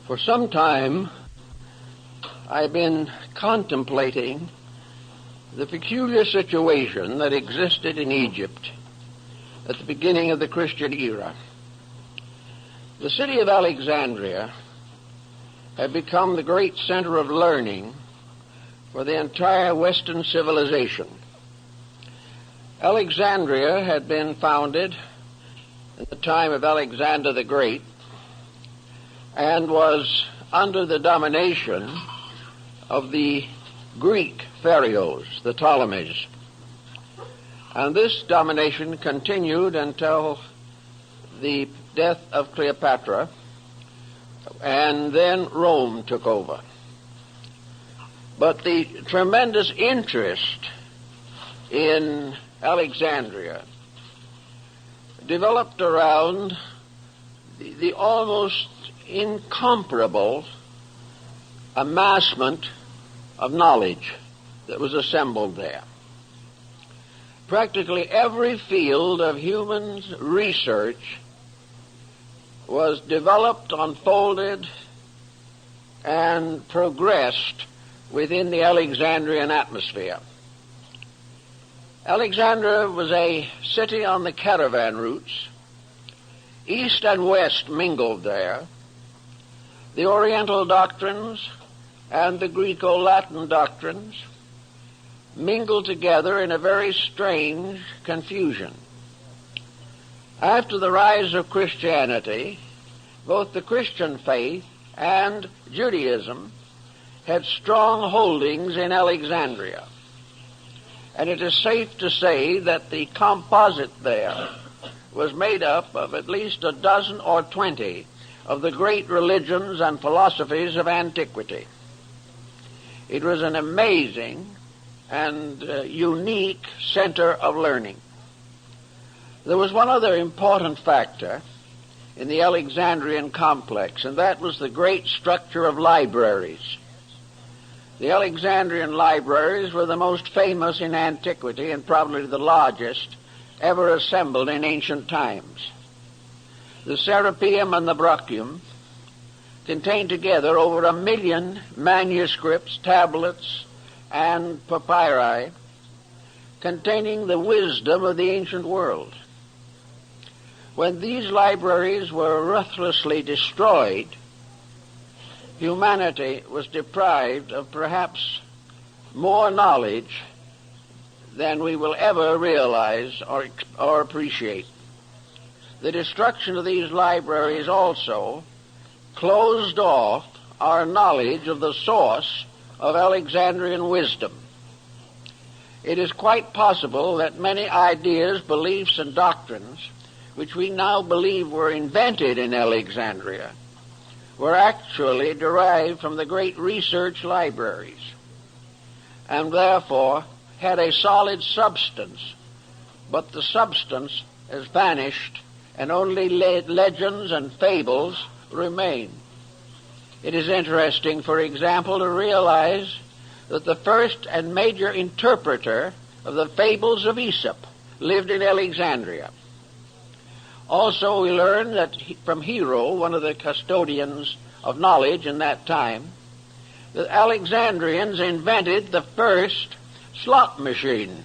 For some time, I've been contemplating the peculiar situation that existed in Egypt at the beginning of the Christian era. The city of Alexandria had become the great center of learning for the entire Western civilization. Alexandria had been founded at the time of Alexander the Great and was under the domination of the Greek pharaohs, the Ptolemies. And this domination continued until the death of Cleopatra, and then Rome took over. But the tremendous interest in Alexandria developed around the almost incomparable amassment of knowledge that was assembled there. Practically every field of human research was developed, unfolded, and progressed within the Alexandrian atmosphere. Alexandria was a city on the caravan routes. East and West mingled there. The Oriental doctrines and the Greco-Latin doctrines mingled together in a very strange confusion. After the rise of Christianity, both the Christian faith and Judaism had strong holdings in Alexandria. And it is safe to say that the composite there was made up of at least a dozen or 20 of the great religions and philosophies of antiquity. It was an amazing and unique center of learning. There was one other important factor in the Alexandrian complex, and that was the great structure of libraries. The Alexandrian libraries were the most famous in antiquity and probably the largest ever assembled in ancient times. The Serapeum and the Brachium contained together over 1 million manuscripts, tablets, and papyri containing the wisdom of the ancient world. When these libraries were ruthlessly destroyed, humanity was deprived of perhaps more knowledge than we will ever realize or appreciate. The destruction of these libraries also closed off our knowledge of the source of Alexandrian wisdom. It is quite possible that many ideas, beliefs, and doctrines which we now believe were invented in Alexandria were actually derived from the great research libraries, and therefore had a solid substance, but the substance has vanished and only legends and fables remain. It is interesting, for example, to realize that the first and major interpreter of the fables of Aesop lived in Alexandria. Also, we learn that from Hero, one of the custodians of knowledge in that time, that Alexandrians invented the first slot machine.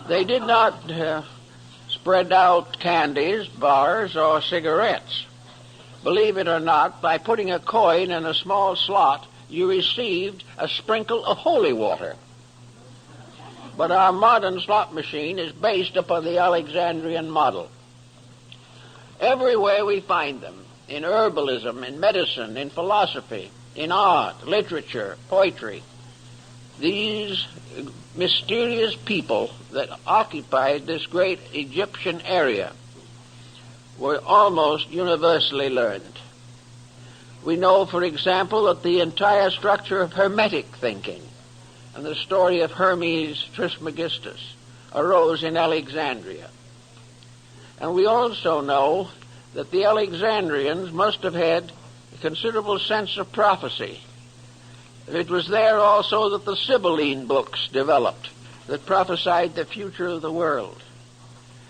They did not spread out candies, bars, or cigarettes. Believe it or not, by putting a coin in a small slot, you received a sprinkle of holy water. But our modern slot machine is based upon the Alexandrian model. Everywhere we find them, in herbalism, in medicine, in philosophy, in art, literature, poetry, these mysterious people that occupied this great Egyptian area were almost universally learned. We know, for example, that the entire structure of Hermetic thinking and the story of Hermes Trismegistus arose in Alexandria. And we also know that the Alexandrians must have had a considerable sense of prophecy. It was there also that the Sibylline books developed that prophesied the future of the world.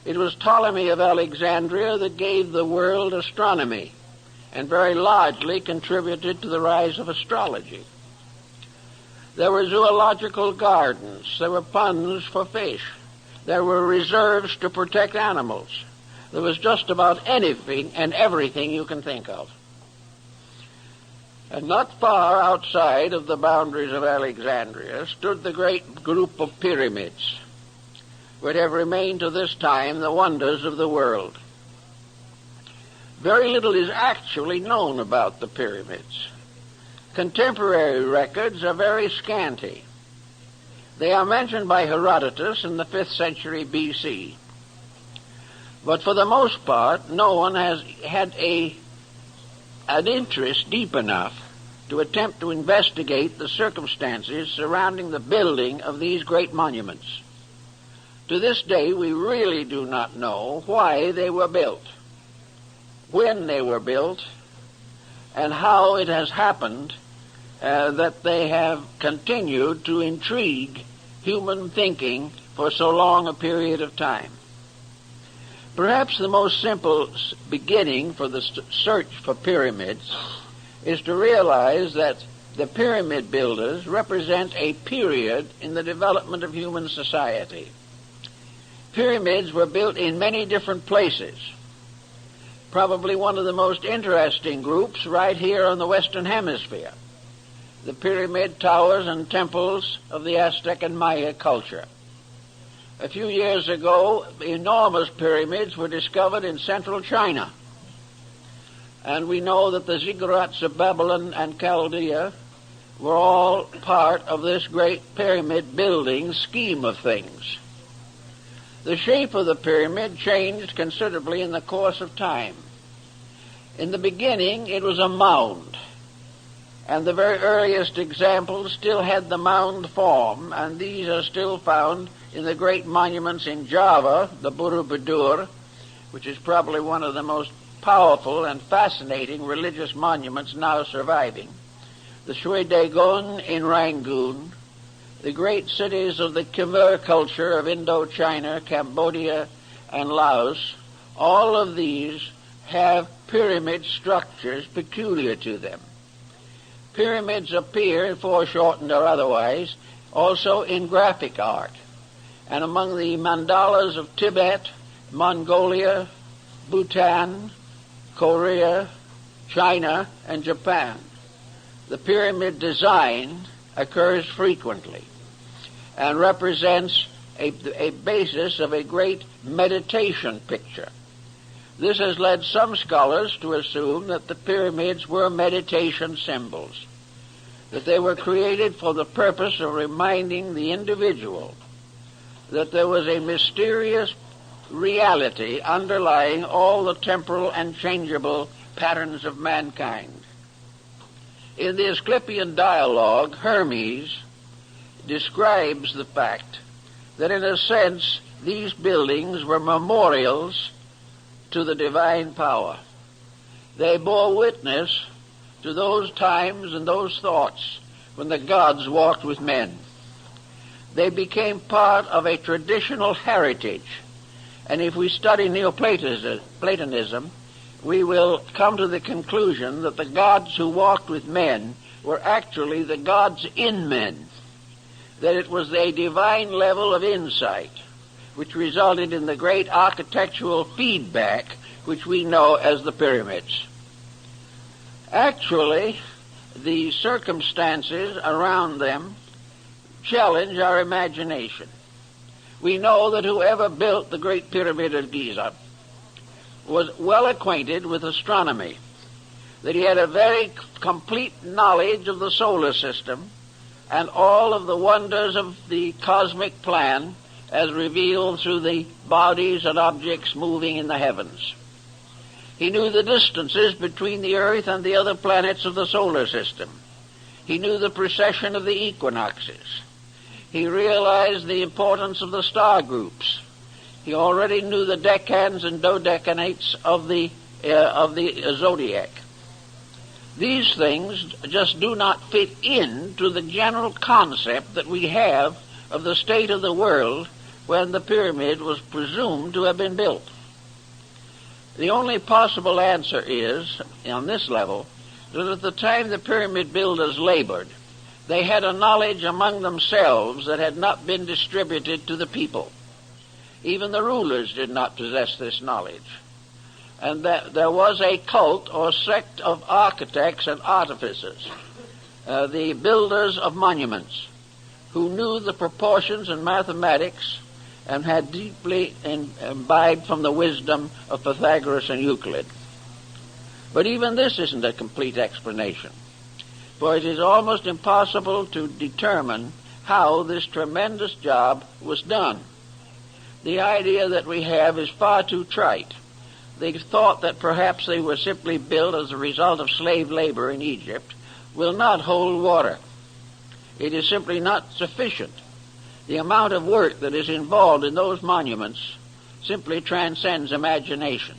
It was Ptolemy of Alexandria that gave the world astronomy and very largely contributed to the rise of astrology. There were zoological gardens. There were ponds for fish. There were reserves to protect animals. There was just about anything and everything you can think of. And not far outside of the boundaries of Alexandria stood the great group of pyramids, which have remained to this time the wonders of the world. Very little is actually known about the pyramids. Contemporary records are very scanty. They are mentioned by Herodotus in the 5th century B.C. But for the most part, no one has had an interest deep enough to attempt to investigate the circumstances surrounding the building of these great monuments. To this day, we really do not know why they were built, when they were built, and how it has happened that they have continued to intrigue human thinking for so long a period of time. Perhaps the most simple beginning for the search for pyramids is to realize that the pyramid builders represent a period in the development of human society. Pyramids were built in many different places. Probably one of the most interesting groups right here on the Western Hemisphere, the pyramid towers and temples of the Aztec and Maya culture. A few years ago, enormous pyramids were discovered in central China. And we know that the ziggurats of Babylon and Chaldea were all part of this great pyramid building scheme of things. The shape of the pyramid changed considerably in the course of time. In the beginning, it was a mound, and the very earliest examples still had the mound form, and these are still found in the great monuments in Java, the Borobudur, which is probably one of the most powerful and fascinating religious monuments now surviving, the Shui Dagon in Rangoon, the great cities of the Khmer culture of Indochina, Cambodia, and Laos. All of these have pyramid structures peculiar to them. Pyramids appear, foreshortened or otherwise, also in graphic art. And among the mandalas of Tibet, Mongolia, Bhutan, Korea, China, and Japan, the pyramid design occurs frequently and represents a basis of a great meditation picture. This has led some scholars to assume that the pyramids were meditation symbols, that they were created for the purpose of reminding the individual that there was a mysterious reality underlying all the temporal and changeable patterns of mankind. In the Asclepian dialogue, Hermes describes the fact that in a sense these buildings were memorials to the divine power. They bore witness to those times and those thoughts when the gods walked with men. They became part of a traditional heritage. And if we study Neoplatonism, we will come to the conclusion that the gods who walked with men were actually the gods in men, that it was a divine level of insight which resulted in the great architectural feedback which we know as the pyramids. Actually, the circumstances around them challenge our imagination. We know that whoever built the Great Pyramid of Giza was well acquainted with astronomy, that he had a very complete knowledge of the solar system and all of the wonders of the cosmic plan as revealed through the bodies and objects moving in the heavens. He knew the distances between the Earth and the other planets of the solar system. He knew the precession of the equinoxes. He realized the importance of the star groups. He already knew the decans and dodecanates of the zodiac. These things just do not fit into the general concept that we have of the state of the world when the pyramid was presumed to have been built. The only possible answer is, on this level, that at the time the pyramid builders labored, they had a knowledge among themselves that had not been distributed to the people. Even the rulers did not possess this knowledge. And that there was a cult or sect of architects and artificers, the builders of monuments, who knew the proportions and mathematics and had deeply imbibed from the wisdom of Pythagoras and Euclid. But even this isn't a complete explanation, for it is almost impossible to determine how this tremendous job was done. The idea that we have is far too trite. The thought that perhaps they were simply built as a result of slave labor in Egypt will not hold water. It is simply not sufficient. The amount of work that is involved in those monuments simply transcends imagination.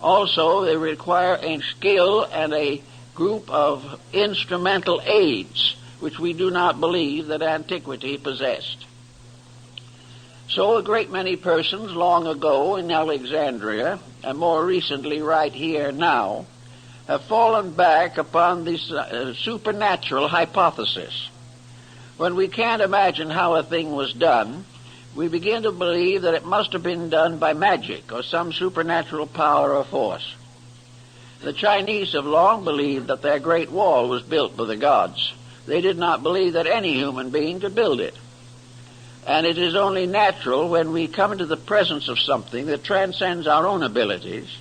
Also, they require a skill and a group of instrumental aids, which we do not believe that antiquity possessed. So a great many persons long ago in Alexandria, and more recently right here now, have fallen back upon this supernatural hypothesis. When we can't imagine how a thing was done, we begin to believe that it must have been done by magic or some supernatural power or force. The Chinese have long believed that their Great Wall was built by the gods. They did not believe that any human being could build it. And it is only natural when we come into the presence of something that transcends our own abilities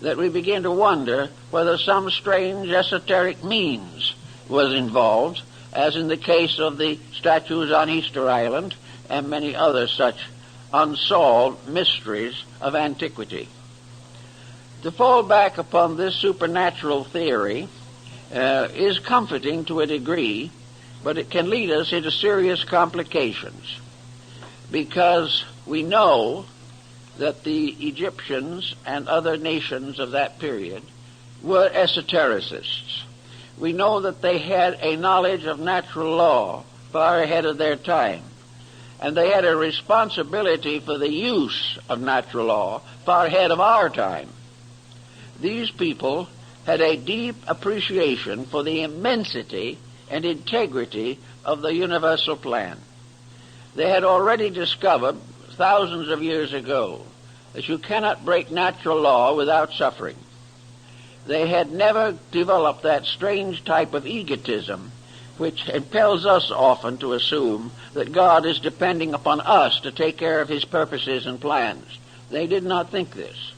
that we begin to wonder whether some strange esoteric means was involved, as in the case of the statues on Easter Island and many other such unsolved mysteries of antiquity. To fall back upon this supernatural theory is comforting to a degree, but it can lead us into serious complications, because we know that the Egyptians and other nations of that period were esotericists. We know that they had a knowledge of natural law far ahead of their time, and they had a responsibility for the use of natural law far ahead of our time. These people had a deep appreciation for the immensity and integrity of the universal plan. They had already discovered thousands of years ago that you cannot break natural law without suffering. They had never developed that strange type of egotism which impels us often to assume that God is depending upon us to take care of his purposes and plans. They did not think this.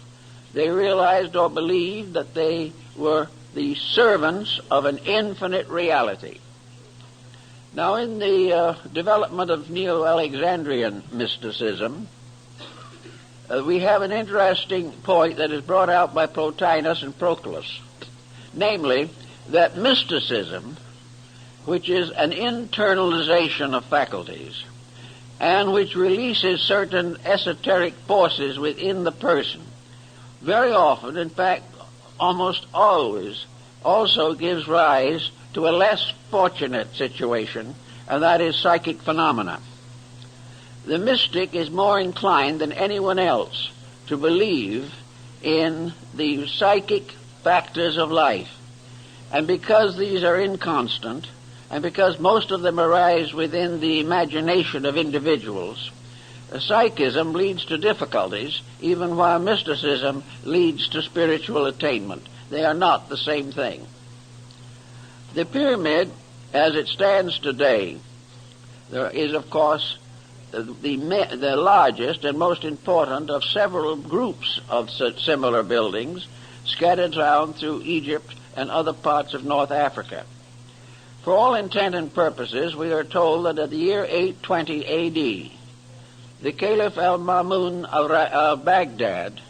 They realized or believed that they were the servants of an infinite reality. Now, in the development of Neo-Alexandrian mysticism, we have an interesting point that is brought out by Plotinus and Proclus, namely that mysticism, which is an internalization of faculties and which releases certain esoteric forces within the person, very often, in fact almost always, also gives rise to a less fortunate situation, and that is psychic phenomena. The mystic is more inclined than anyone else to believe in the psychic factors of life. And because these are inconstant, and because most of them arise within the imagination of individuals, psychism leads to difficulties, even while mysticism leads to spiritual attainment. They are not the same thing. The pyramid, as it stands today, there is, of course, the largest and most important of several groups of similar buildings scattered around through Egypt and other parts of North Africa. For all intent and purposes, we are told that at the year 820 A.D., the Caliph al-Ma'mun of Baghdad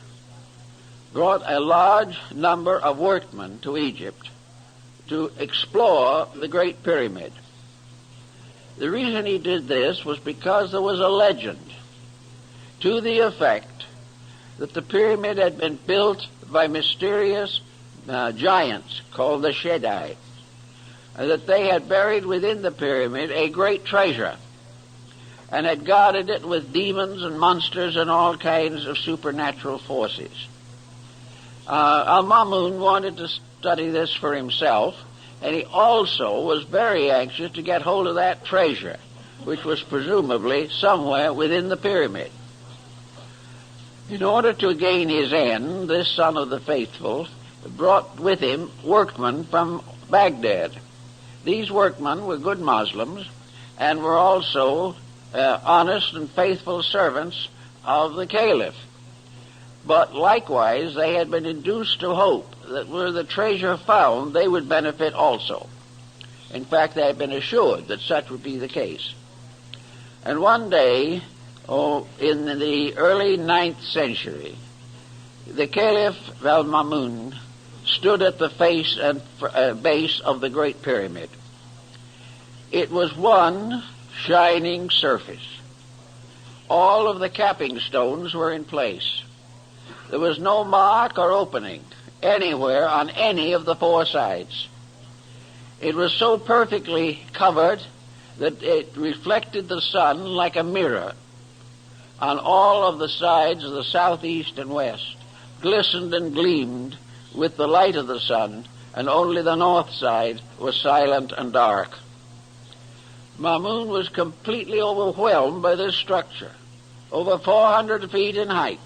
brought a large number of workmen to Egypt to explore the Great Pyramid. The reason he did this was because there was a legend to the effect that the pyramid had been built by mysterious giants called the Shaddai, and that they had buried within the pyramid a great treasure. and had guarded it with demons and monsters and all kinds of supernatural forces. Al-Mamun wanted to study this for himself, and he also was very anxious to get hold of that treasure, which was presumably somewhere within the pyramid. In order to gain his end, this son of the faithful brought with him workmen from Baghdad. These workmen were good Muslims and were also honest and faithful servants of the Caliph. But likewise, they had been induced to hope that were the treasure found, they would benefit also. In fact, they had been assured that such would be the case. And one day, in the early 9th century, the Caliph Al-Mamun stood at the face and base of the Great Pyramid. It was one shining surface. All of the capping stones were in place. There was no mark or opening anywhere on any of the four sides. It was so perfectly covered that it reflected the sun like a mirror on all of the sides of the southeast and west, glistened and gleamed with the light of the sun, and only the north side was silent and dark. Mamun was completely overwhelmed by this structure, over 400 feet in height.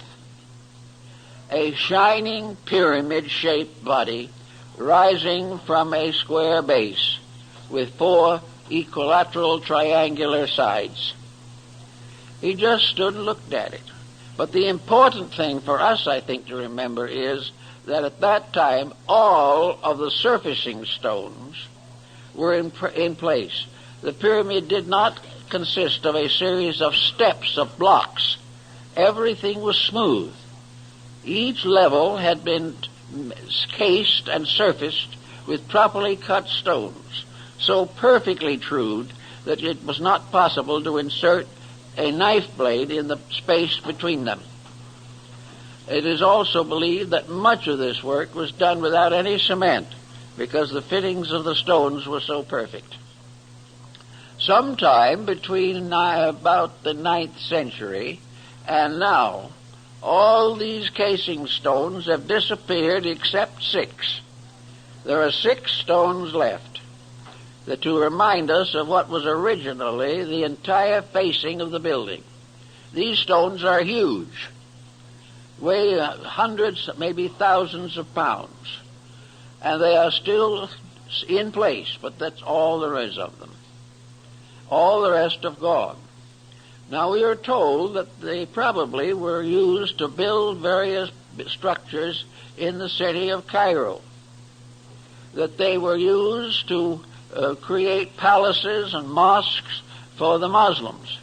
A shining pyramid-shaped body rising from a square base with four equilateral triangular sides. He just stood and looked at it. But the important thing for us, I think, to remember is that at that time all of the surfacing stones were in place. The pyramid did not consist of a series of steps of blocks. Everything was smooth. Each level had been cased and surfaced with properly cut stones, so perfectly trued that it was not possible to insert a knife blade in the space between them. It is also believed that much of this work was done without any cement, because the fittings of the stones were so perfect. Sometime between about the 9th century and now, all these casing stones have disappeared except 6. There are 6 stones left to remind us of what was originally the entire facing of the building. These stones are huge, weigh hundreds, maybe thousands of pounds, and they are still in place, but that's all there is of them. All the rest have gone. Now, we are told that they probably were used to build various structures in the city of Cairo, that they were used to create palaces and mosques for the Muslims,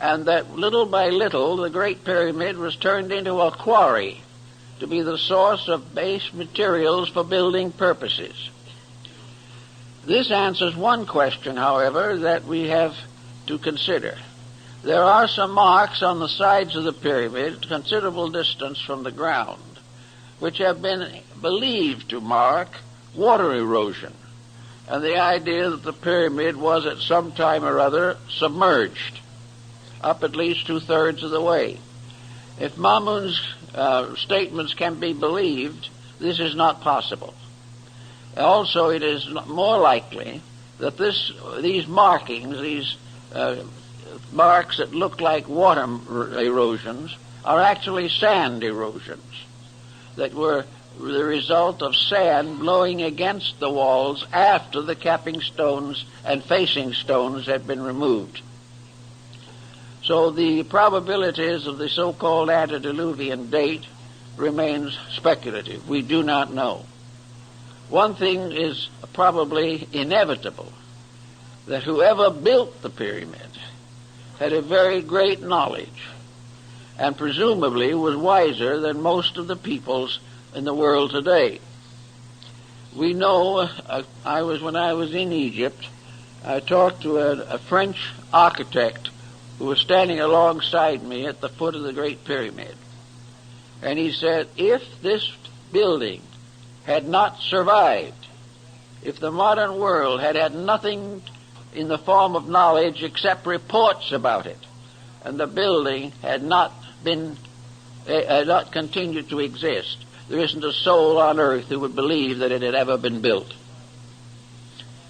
and that little by little the Great Pyramid was turned into a quarry to be the source of base materials for building purposes. This answers one question, however, that we have to consider. There are some marks on the sides of the pyramid, considerable distance from the ground, which have been believed to mark water erosion, and the idea that the pyramid was at some time or other submerged, up at least 2/3 of the way. If Mamun's statements can be believed, this is not possible. Also, it is more likely that these markings, these marks that look like water erosions, are actually sand erosions that were the result of sand blowing against the walls after the capping stones and facing stones had been removed. So the probabilities of the so-called antediluvian date remains speculative. We do not know. One thing is probably inevitable, that whoever built the pyramid had a very great knowledge and presumably was wiser than most of the peoples in the world today. We know, when I was in Egypt, I talked to a French architect who was standing alongside me at the foot of the Great Pyramid. And he said, if this building had not survived, if the modern world had had nothing in the form of knowledge except reports about it, and the building had not continued to exist. There isn't a soul on earth who would believe that it had ever been built.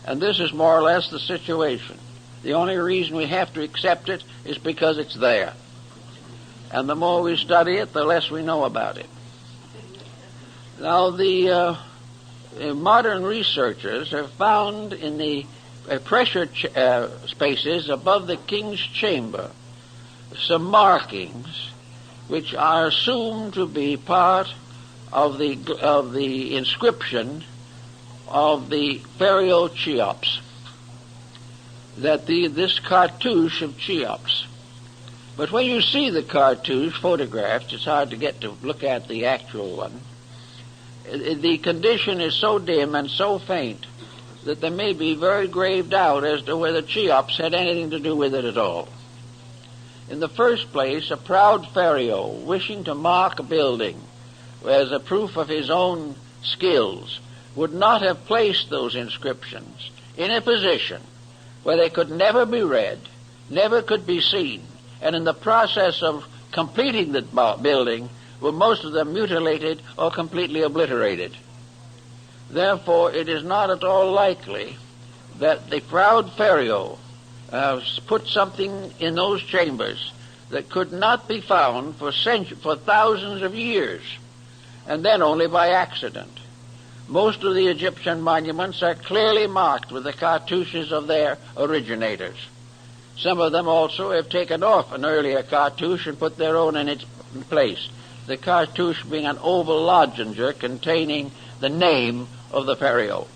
And this is more or less the situation. The only reason we have to accept it is because it's there. And the more we study it, the less we know about it. Now, the modern researchers have found in the pressure spaces above the king's chamber some markings which are assumed to be part of the inscription of the pharaoh Cheops, that this cartouche of Cheops. But when you see the cartouche photographed, it's hard to get to look at the actual one. The condition is so dim and so faint that there may be very grave doubt as to whether Cheops had anything to do with it at all. In the first place, a proud pharaoh wishing to mark a building as a proof of his own skills would not have placed those inscriptions in a position where they could never be read, never could be seen, and in the process of completing the building were most of them mutilated or completely obliterated. Therefore, it is not at all likely that the proud pharaoh put something in those chambers that could not be found for thousands of years, and then only by accident. Most of the Egyptian monuments are clearly marked with the cartouches of their originators. Some of them also have taken off an earlier cartouche and put their own in its place, the cartouche being an oval lozenger containing the name of the pharaoh.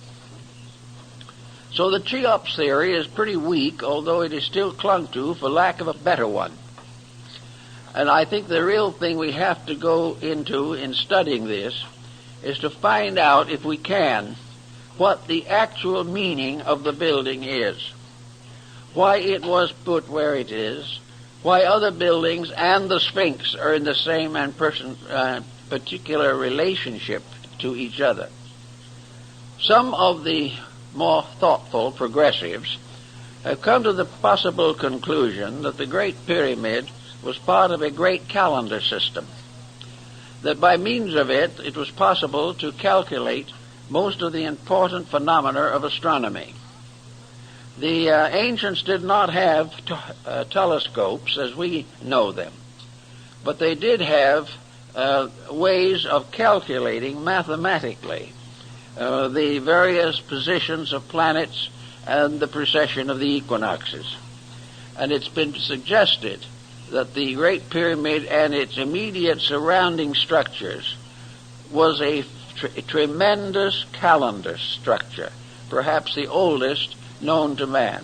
So the Cheops theory is pretty weak, although it is still clung to for lack of a better one. And I think the real thing we have to go into in studying this is to find out, if we can, what the actual meaning of the building is, why it was put where it is, why other buildings and the Sphinx are in the same and particular relationship to each other. Some of the more thoughtful progressives have come to the possible conclusion that the Great Pyramid was part of a great calendar system, that by means of it, it was possible to calculate most of the important phenomena of astronomy. The ancients did not have telescopes as we know them, but they did have ways of calculating mathematically the various positions of planets and the precession of the equinoxes. And it's been suggested that the Great Pyramid and its immediate surrounding structures was a tremendous calendar structure, perhaps the oldest known to man.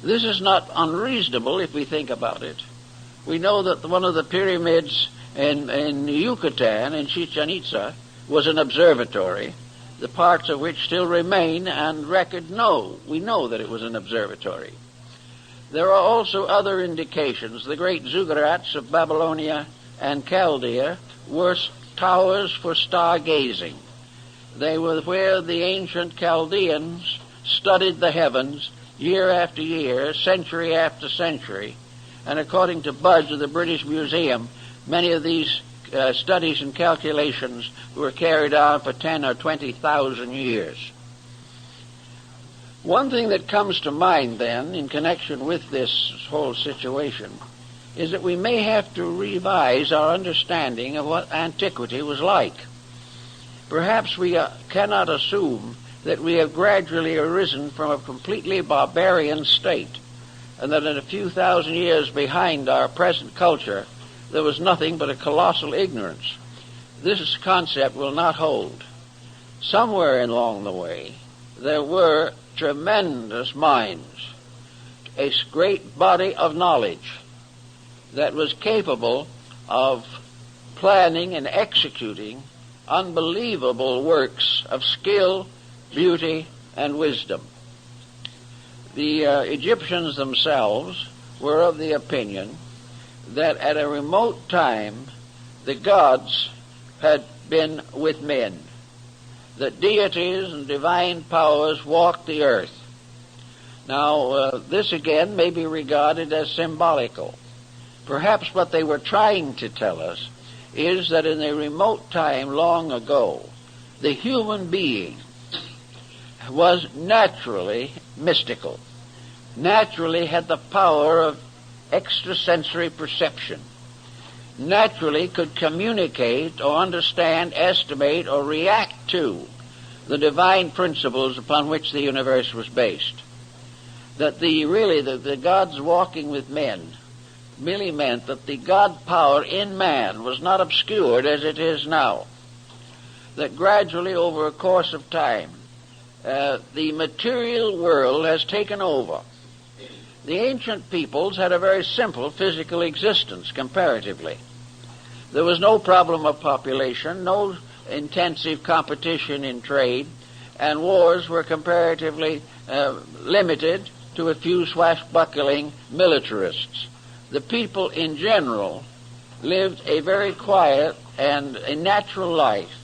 This is not unreasonable if we think about it. We know that one of the pyramids in Yucatan, in Chichen Itza, was an observatory, the parts of which still remain, and we know that it was an observatory. There are also other indications. The great ziggurats of Babylonia and Chaldea were towers for stargazing. They were where the ancient Chaldeans studied the heavens year after year, century after century, and according to Budge of the British Museum, many of these studies and calculations were carried on for 10 or 20,000 years. One thing that comes to mind then in connection with this whole situation is that we may have to revise our understanding of what antiquity was like. Perhaps we cannot assume that we have gradually arisen from a completely barbarian state, and that in a few thousand years behind our present culture there was nothing but a colossal ignorance. This concept will not hold. Somewhere along the way there were tremendous minds, a great body of knowledge that was capable of planning and executing unbelievable works of skill, beauty, and wisdom. The Egyptians themselves were of the opinion that at a remote time the gods had been with men, that deities and divine powers walked the earth, Now, this again may be regarded as symbolical. Perhaps what they were trying to tell us is that in a remote time long ago, the human being was naturally mystical, naturally had the power of extrasensory perception, naturally could communicate or understand, estimate, or react to the divine principles upon which the universe was based. That the gods walking with men merely meant that the God power in man was not obscured as it is now. That gradually, over a course of time, the material world has taken over. The ancient peoples had a very simple physical existence comparatively. There was no problem of population, no intensive competition in trade, and wars were comparatively limited to a few swashbuckling militarists. The people in general lived a very quiet and a natural life,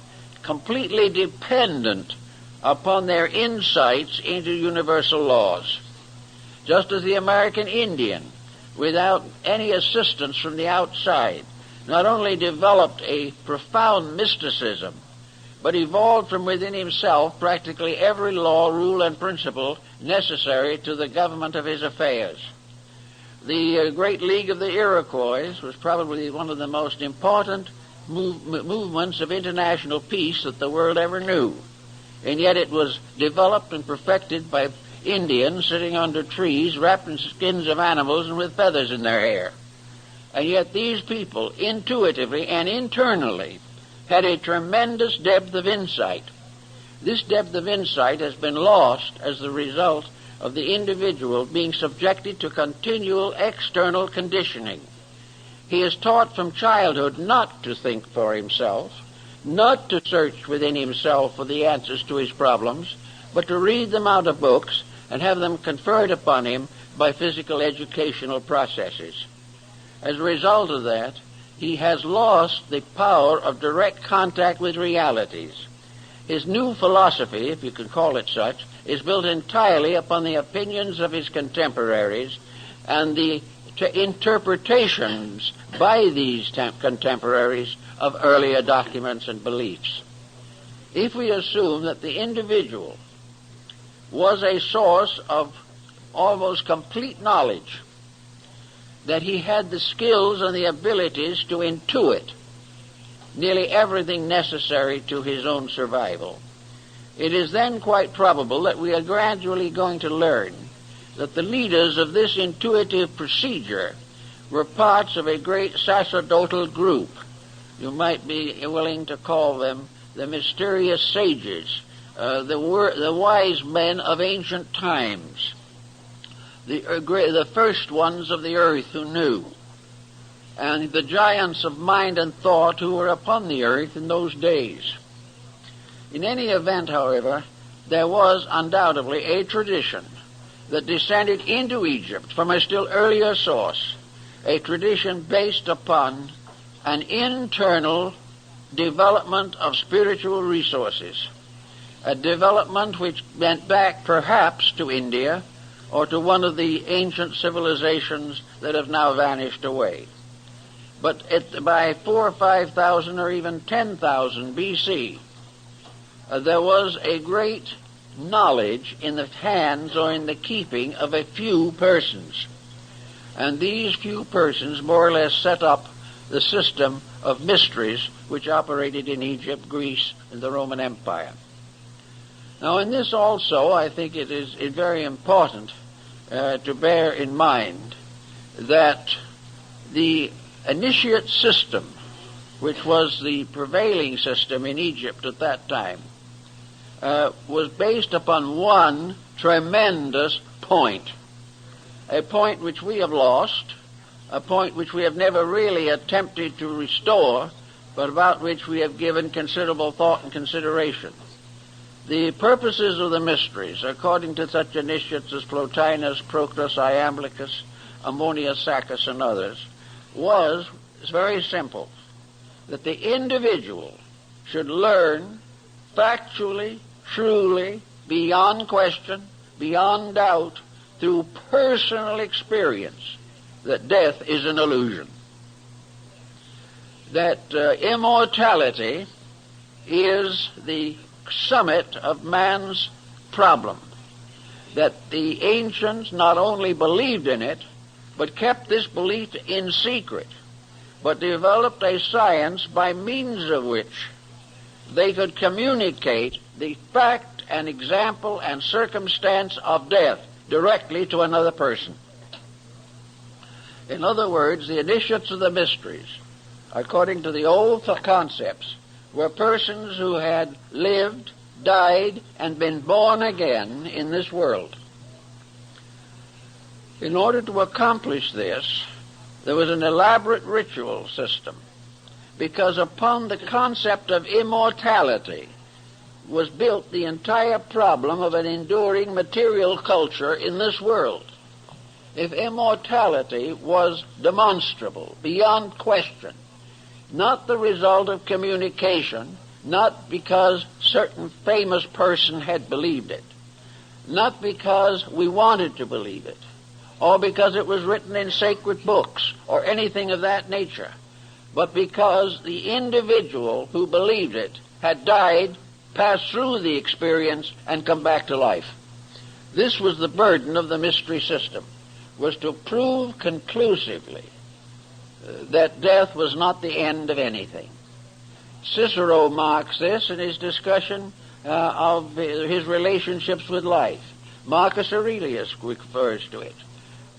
completely dependent upon their insights into universal laws. Just as the American Indian, without any assistance from the outside, not only developed a profound mysticism, but evolved from within himself practically every law, rule, and principle necessary to the government of his affairs. The Great League of the Iroquois was probably one of the most important movements of international peace that the world ever knew. And yet it was developed and perfected by Indians sitting under trees, wrapped in skins of animals and with feathers in their hair. And yet these people, intuitively and internally, had a tremendous depth of insight. This depth of insight has been lost as the result of the individual being subjected to continual external conditioning. He is taught from childhood not to think for himself, not to search within himself for the answers to his problems, but to read them out of books and have them conferred upon him by physical educational processes. As a result of that, he has lost the power of direct contact with realities. His new philosophy, if you could call it such, is built entirely upon the opinions of his contemporaries and the interpretations by these contemporaries of earlier documents and beliefs. If we assume that the individual was a source of almost complete knowledge, that he had the skills and the abilities to intuit nearly everything necessary to his own survival, it is then quite probable that we are gradually going to learn that the leaders of this intuitive procedure were parts of a great sacerdotal group. You might be willing to call them the mysterious sages, the wise men of ancient times, the first ones of the earth who knew, and the giants of mind and thought who were upon the earth in those days. In any event, however, there was undoubtedly a tradition that descended into Egypt from a still earlier source, a tradition based upon an internal development of spiritual resources, a development which went back perhaps to India or to one of the ancient civilizations that have now vanished away. But by 4,000 or 5,000 or even 10,000 BC, there was a great knowledge in the hands or in the keeping of a few persons. And these few persons more or less set up the system of mysteries which operated in Egypt, Greece, and the Roman Empire. Now in this also, I think it is very important to bear in mind that the initiate system, which was the prevailing system in Egypt at that time, was based upon one tremendous point, a point which we have lost, a point which we have never really attempted to restore, but about which we have given considerable thought and consideration. The purposes of the mysteries, according to such initiates as Plotinus, Proclus, Iamblichus, Ammonius Saccas, and others, was very simple, that the individual should learn factually, truly, beyond question, beyond doubt, through personal experience that death is an illusion, that immortality is the summit of man's problem, that the ancients not only believed in it, but kept this belief in secret, but developed a science by means of which they could communicate the fact and example and circumstance of death directly to another person. In other words, the initiates of the mysteries, according to the old concepts, were persons who had lived, died, and been born again in this world. In order to accomplish this, there was an elaborate ritual system, because upon the concept of immortality was built the entire problem of an enduring material culture in this world. If immortality was demonstrable, beyond question, not the result of communication, not because certain famous person had believed it, not because we wanted to believe it, or because it was written in sacred books, or anything of that nature, but because the individual who believed it had died, passed through the experience, and come back to life. This was the burden of the mystery system, was to prove conclusively that death was not the end of anything. Cicero marks this in his discussion of his relationships with life. Marcus Aurelius refers to it.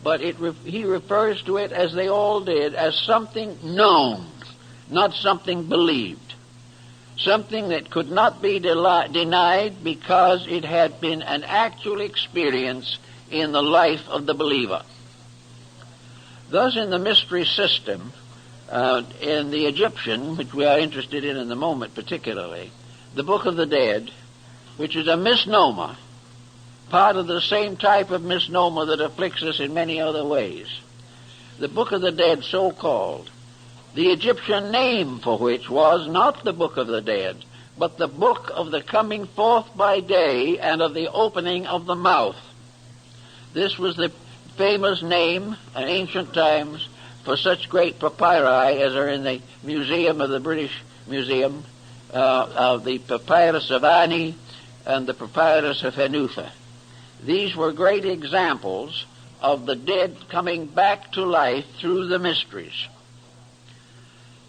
But he refers to it, as they all did, as something known, not something believed. Something that could not be denied because it had been an actual experience in the life of the believer. Thus, in the mystery system, in the Egyptian, which we are interested in the moment particularly, the Book of the Dead, which is a misnomer, part of the same type of misnomer that afflicts us in many other ways. The Book of the Dead, so-called, the Egyptian name for which was not the Book of the Dead, but the Book of the Coming Forth by Day and of the Opening of the Mouth. This was the famous name in ancient times for such great papyri as are in the Museum of the British Museum, of the Papyrus of Ani and the Papyrus of Hanufa. These were great examples of the dead coming back to life through the mysteries.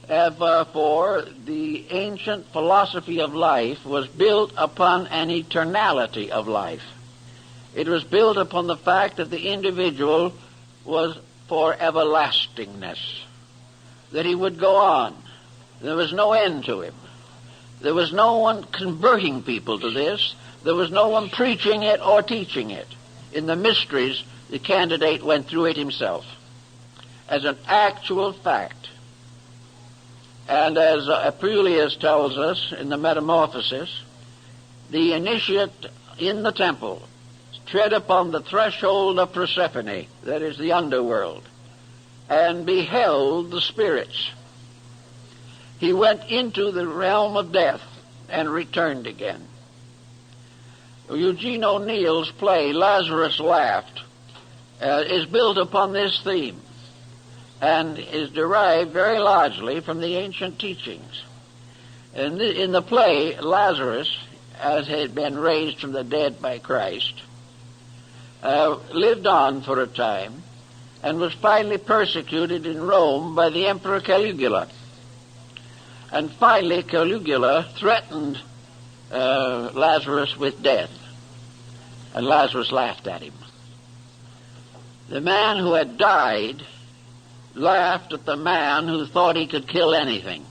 For the ancient philosophy of life was built upon an eternality of life. It was built upon the fact that the individual was for everlastingness, that he would go on. There was no end to him. There was no one converting people to this. There was no one preaching it or teaching it. In the mysteries, the candidate went through it himself as an actual fact. And as Apuleius tells us in the Metamorphosis, the initiate in the temple tread upon the threshold of Persephone, that is the underworld, and beheld the spirits. He went into the realm of death and returned again. Eugene O'Neill's play, Lazarus Laughed, is built upon this theme and is derived very largely from the ancient teachings. In the play, Lazarus, as had been raised from the dead by Christ, lived on for a time and was finally persecuted in Rome by the Emperor Caligula. And finally Caligula threatened Lazarus with death, and Lazarus laughed at him. The man who had died laughed at the man who thought he could kill anything.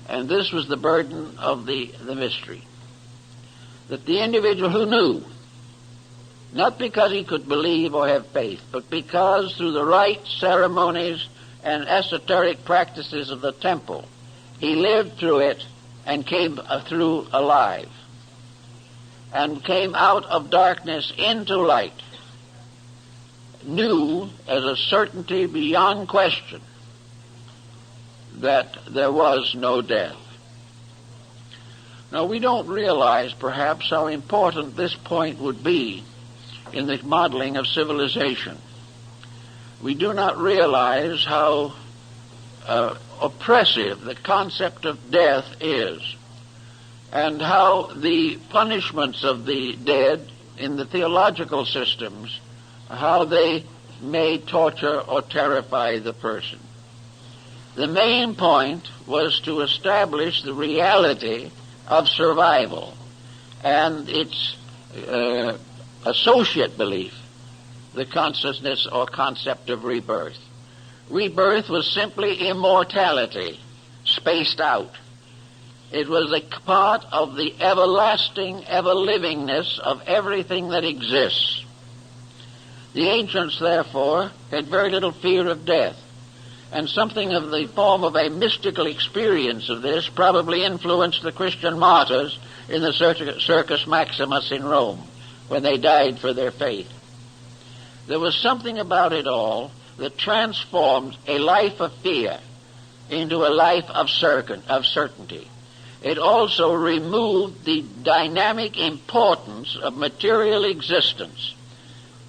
And this was the burden of the mystery, that the individual who knew, not because he could believe or have faith, but because through the rites, ceremonies, and esoteric practices of the temple, he lived through it and came through alive, and came out of darkness into light, knew as a certainty beyond question that there was no death. Now, we don't realize perhaps how important this point would be in the modeling of civilization. We do not realize how oppressive the concept of death is, and how the punishments of the dead in the theological systems, how they may torture or terrify the person. The main point was to establish the reality of survival and its associate belief, the consciousness or concept of rebirth. Rebirth was simply immortality, spaced out. It was a part of the everlasting, ever-livingness of everything that exists. The ancients, therefore, had very little fear of death, and something of the form of a mystical experience of this probably influenced the Christian martyrs in the Circus Maximus in Rome, when they died for their faith. There was something about it all that transformed a life of fear into a life of certainty. It also removed the dynamic importance of material existence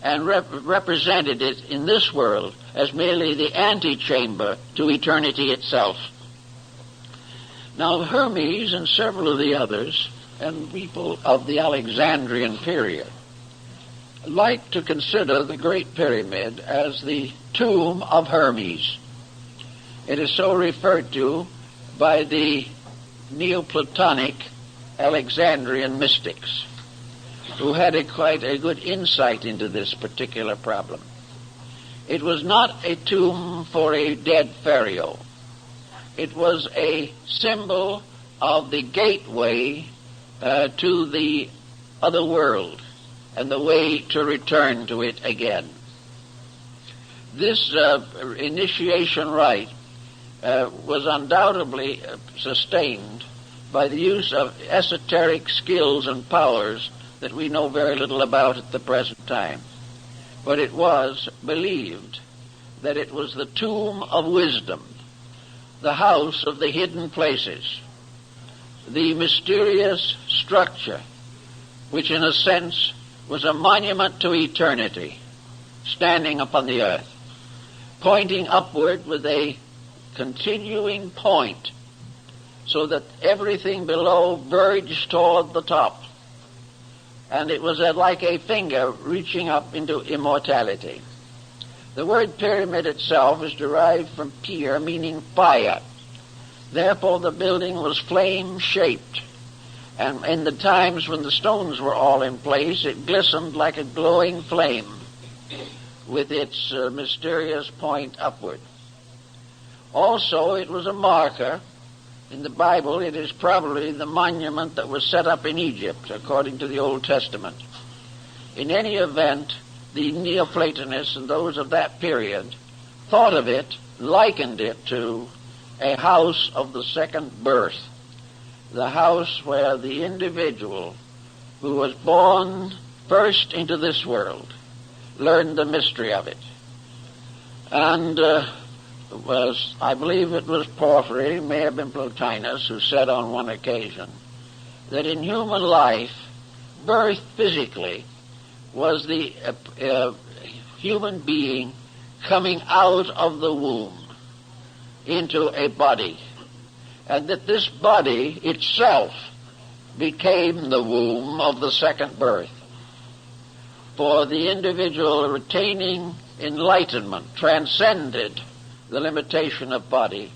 and represented it in this world as merely the antechamber to eternity itself. Now, Hermes and several of the others, and people of the Alexandrian period, like to consider the Great Pyramid as the tomb of Hermes. It is so referred to by the Neoplatonic Alexandrian mystics, who had quite a good insight into this particular problem. It was not a tomb for a dead pharaoh. It was a symbol of the gateway to the other world and the way to return to it again. This initiation rite was undoubtedly sustained by the use of esoteric skills and powers that we know very little about at the present time. But it was believed that it was the tomb of wisdom, the house of the hidden places, the mysterious structure, which in a sense was a monument to eternity, standing upon the earth, pointing upward with a continuing point, so that everything below verged toward the top. And it was like a finger reaching up into immortality. The word pyramid itself is derived from pyr, meaning fire. Therefore, the building was flame-shaped. And in the times when the stones were all in place, it glistened like a glowing flame with its mysterious point upward. Also, it was a marker. In the Bible, it is probably the monument that was set up in Egypt, according to the Old Testament. In any event, the Neoplatonists and those of that period thought of it, likened it to a house of the second birth, the house where the individual who was born first into this world learned the mystery of it. And I believe it was Porphyry, may have been Plotinus, who said on one occasion that in human life, birth physically was the human being coming out of the womb into a body, and that this body itself became the womb of the second birth. For the individual retaining enlightenment transcended the limitation of body,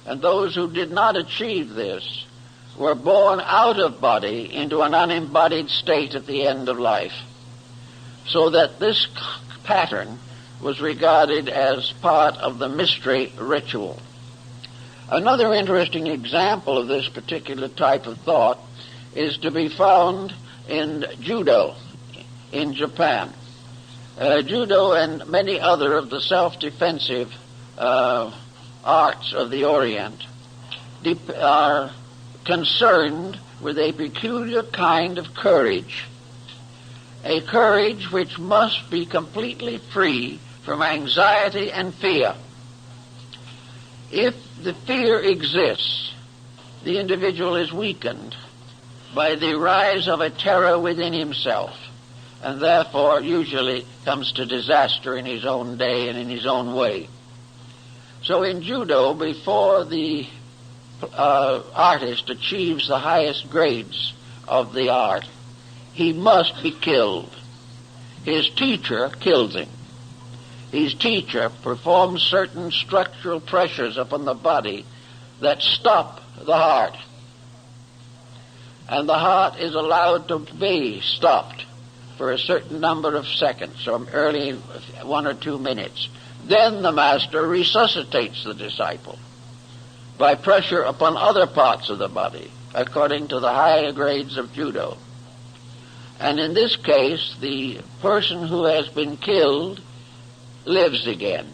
and those who did not achieve this were born out of body into an unembodied state at the end of life, so that this pattern was regarded as part of the mystery ritual. Another interesting example of this particular type of thought is to be found in judo in Japan. Judo and many other of the self-defensive arts of the Orient are concerned with a peculiar kind of courage, a courage which must be completely free from anxiety and fear. If the fear exists, the individual is weakened by the rise of a terror within himself, and therefore usually comes to disaster in his own day and in his own way. So in judo, before the artist achieves the highest grades of the art, he must be killed. His teacher kills him. His teacher performs certain structural pressures upon the body that stop the heart. And the heart is allowed to be stopped for a certain number of seconds, or early 1 or 2 minutes. Then the master resuscitates the disciple by pressure upon other parts of the body, according to the higher grades of judo. And in this case, the person who has been killed lives again,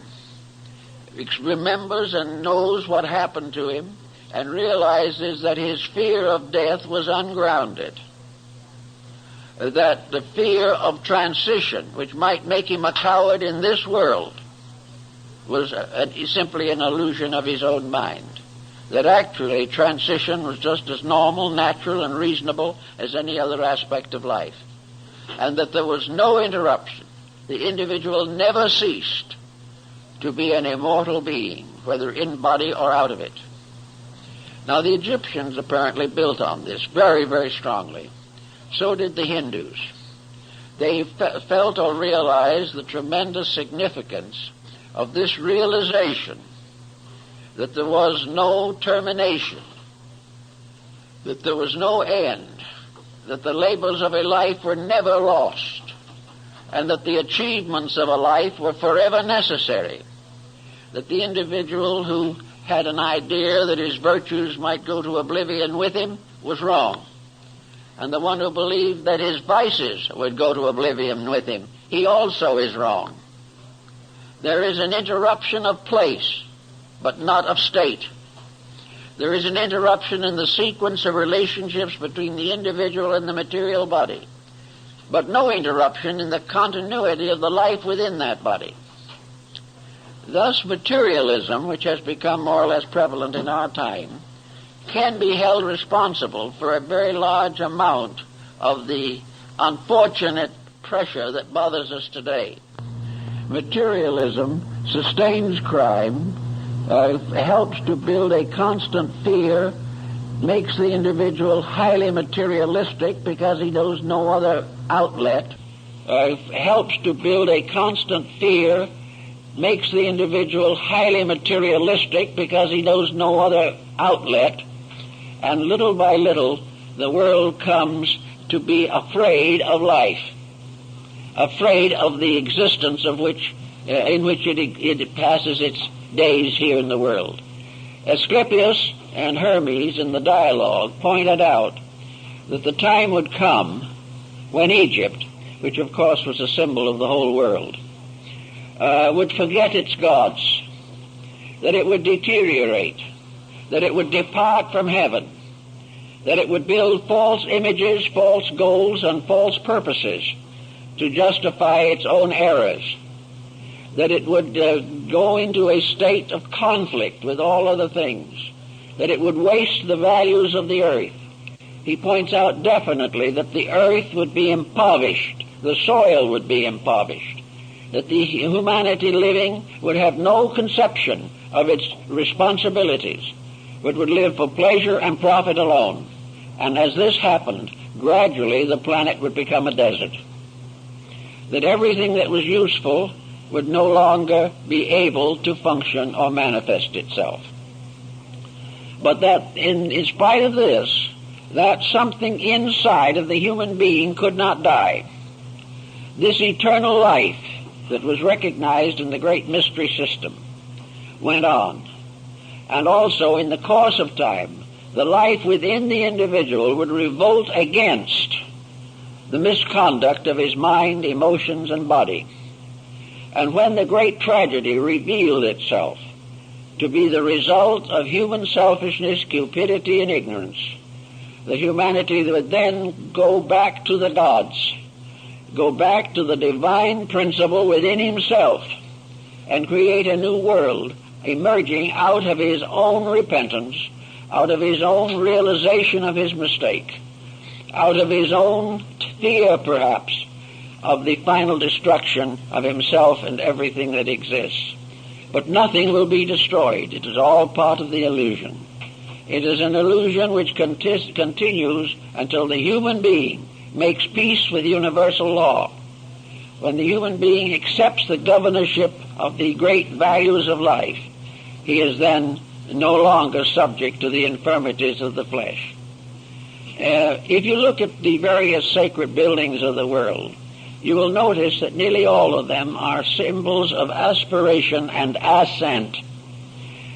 remembers and knows what happened to him, and realizes that his fear of death was ungrounded, that the fear of transition, which might make him a coward in this world, was simply an illusion of his own mind, that actually transition was just as normal, natural, and reasonable as any other aspect of life, and that there was no interruption. The individual never ceased to be an immortal being, whether in body or out of it. Now, the Egyptians apparently built on this very, very strongly. So did the Hindus. They felt or realized the tremendous significance of this realization that there was no termination, that there was no end, that the labors of a life were never lost, and that the achievements of a life were forever necessary, that the individual who had an idea that his virtues might go to oblivion with him was wrong, and the one who believed that his vices would go to oblivion with him, he also is wrong. There is an interruption of place, but not of state. There is an interruption in the sequence of relationships between the individual and the material body, but no interruption in the continuity of the life within that body. Thus, materialism, which has become more or less prevalent in our time, can be held responsible for a very large amount of the unfortunate pressure that bothers us today. Materialism sustains crime, helps to build a constant fear, makes the individual highly materialistic because he knows no other outlet, helps to build a constant fear, makes the individual highly materialistic because he knows no other outlet, and little by little the world comes to be afraid of life, afraid of the existence of which, in which it passes its days here in the world. Asclepius and Hermes in the dialogue pointed out that the time would come when Egypt, which of course was a symbol of the whole world, would forget its gods, that it would deteriorate, that it would depart from heaven, that it would build false images, false goals, and false purposes to justify its own errors, that it would go into a state of conflict with all other things, that it would waste the values of the earth. He points out definitely that the earth would be impoverished, the soil would be impoverished, that the humanity living would have no conception of its responsibilities, but would live for pleasure and profit alone. And as this happened, gradually the planet would become a desert, that everything that was useful would no longer be able to function or manifest itself. But that in spite of this, that something inside of the human being could not die. This eternal life that was recognized in the great mystery system went on. And also in the course of time, the life within the individual would revolt against the misconduct of his mind, emotions, and body. And when the great tragedy revealed itself to be the result of human selfishness, cupidity, and ignorance, the humanity would then go back to the gods, go back to the divine principle within himself, and create a new world emerging out of his own repentance, out of his own realization of his mistake, out of his own fear, perhaps, of the final destruction of himself and everything that exists. But nothing will be destroyed. It is all part of the illusion. It is an illusion which continues until the human being makes peace with universal law. When the human being accepts the governorship of the great values of life, he is then no longer subject to the infirmities of the flesh. If you look at the various sacred buildings of the world, you will notice that nearly all of them are symbols of aspiration and ascent.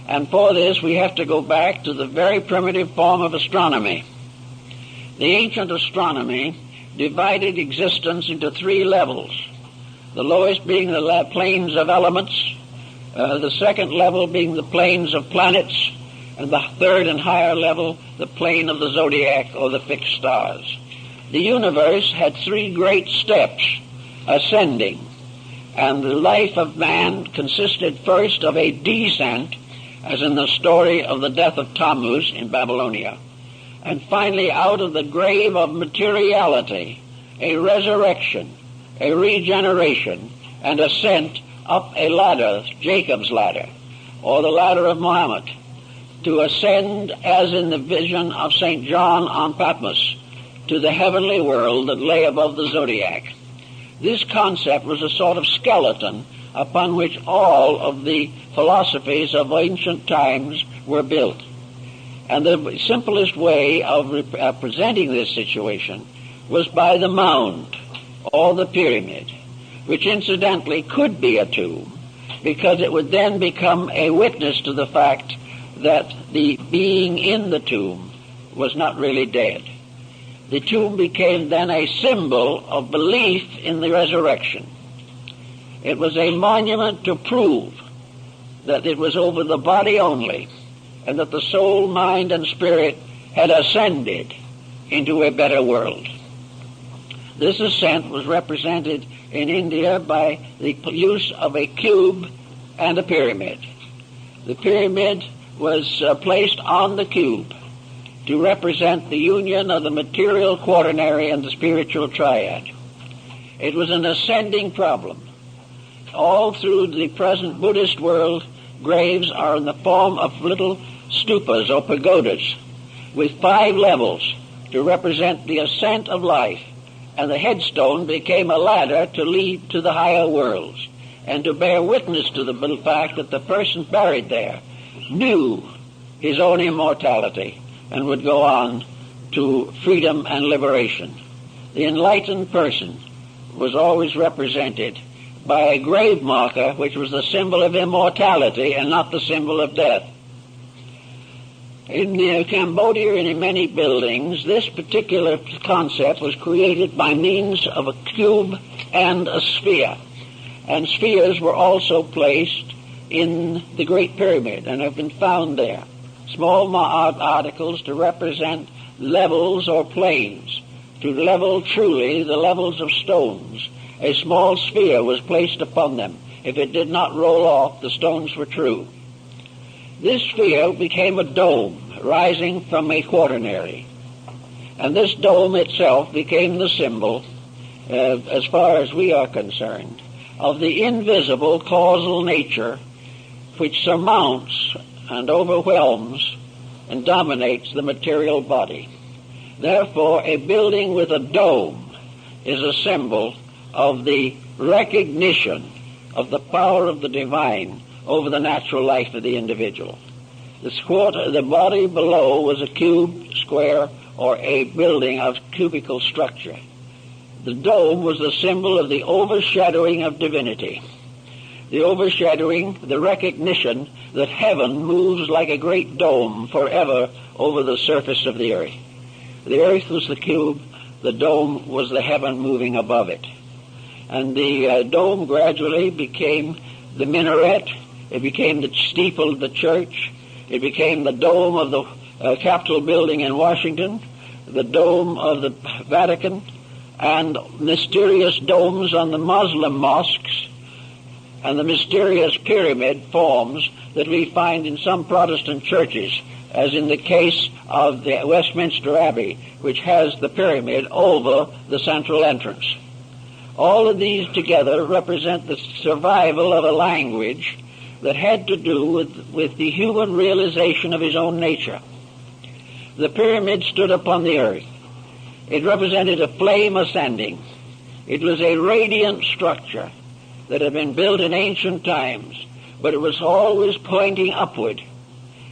And for this, we have to go back to the very primitive form of astronomy. The ancient astronomy divided existence into three levels, the lowest being the planes of elements, the second level being the planes of planets, and the third and higher level, the plane of the zodiac or the fixed stars. The universe had three great steps, ascending, and the life of man consisted first of a descent, as in the story of the death of Tammuz in Babylonia, and finally out of the grave of materiality, a resurrection, a regeneration, and ascent up a ladder, Jacob's ladder, or the ladder of Muhammad, to ascend, as in the vision of St. John on Patmos, to the heavenly world that lay above the zodiac. This concept was a sort of skeleton upon which all of the philosophies of ancient times were built. And the simplest way of presenting this situation was by the mound, or the pyramid, which incidentally could be a tomb, because it would then become a witness to the fact that the being in the tomb was not really dead. The tomb became then a symbol of belief in the resurrection. It was a monument to prove that it was over the body only, and that the soul, mind, and spirit had ascended into a better world. This ascent was represented in India by the use of a cube and a pyramid. The pyramid was placed on the cube to represent the union of the material quaternary and the spiritual triad. It was an ascending problem. All through the present Buddhist world, graves are in the form of little stupas or pagodas with 5 levels to represent the ascent of life, and the headstone became a ladder to lead to the higher worlds and to bear witness to the fact that the person buried there knew his own immortality and would go on to freedom and liberation. The enlightened person was always represented by a grave marker, which was the symbol of immortality and not the symbol of death. In Cambodia and in many buildings, this particular concept was created by means of a cube and a sphere. And spheres were also placed in the Great Pyramid and have been found there. Small articles to represent levels or planes, to level truly the levels of stones. A small sphere was placed upon them. If it did not roll off, the stones were true. This sphere became a dome rising from a quaternary. And this dome itself became the symbol, as far as we are concerned, of the invisible causal nature which surmounts and overwhelms and dominates the material body. Therefore, a building with a dome is a symbol of the recognition of the power of the divine over the natural life of the individual. The body below was a cube, square, or a building of cubical structure. The dome was the symbol of the overshadowing of divinity. The overshadowing, the recognition that heaven moves like a great dome forever over the surface of the earth. The earth was the cube, the dome was the heaven moving above it. And the dome gradually became the minaret, it became the steeple of the church, it became the dome of the Capitol building in Washington, the dome of the Vatican, and mysterious domes on the Muslim mosques, and the mysterious pyramid forms that we find in some Protestant churches, as in the case of the Westminster Abbey, which has the pyramid over the central entrance. All of these together represent the survival of a language that had to do with the human realization of his own nature. The pyramid stood upon the earth. It represented a flame ascending. It was a radiant structure that had been built in ancient times, but it was always pointing upward.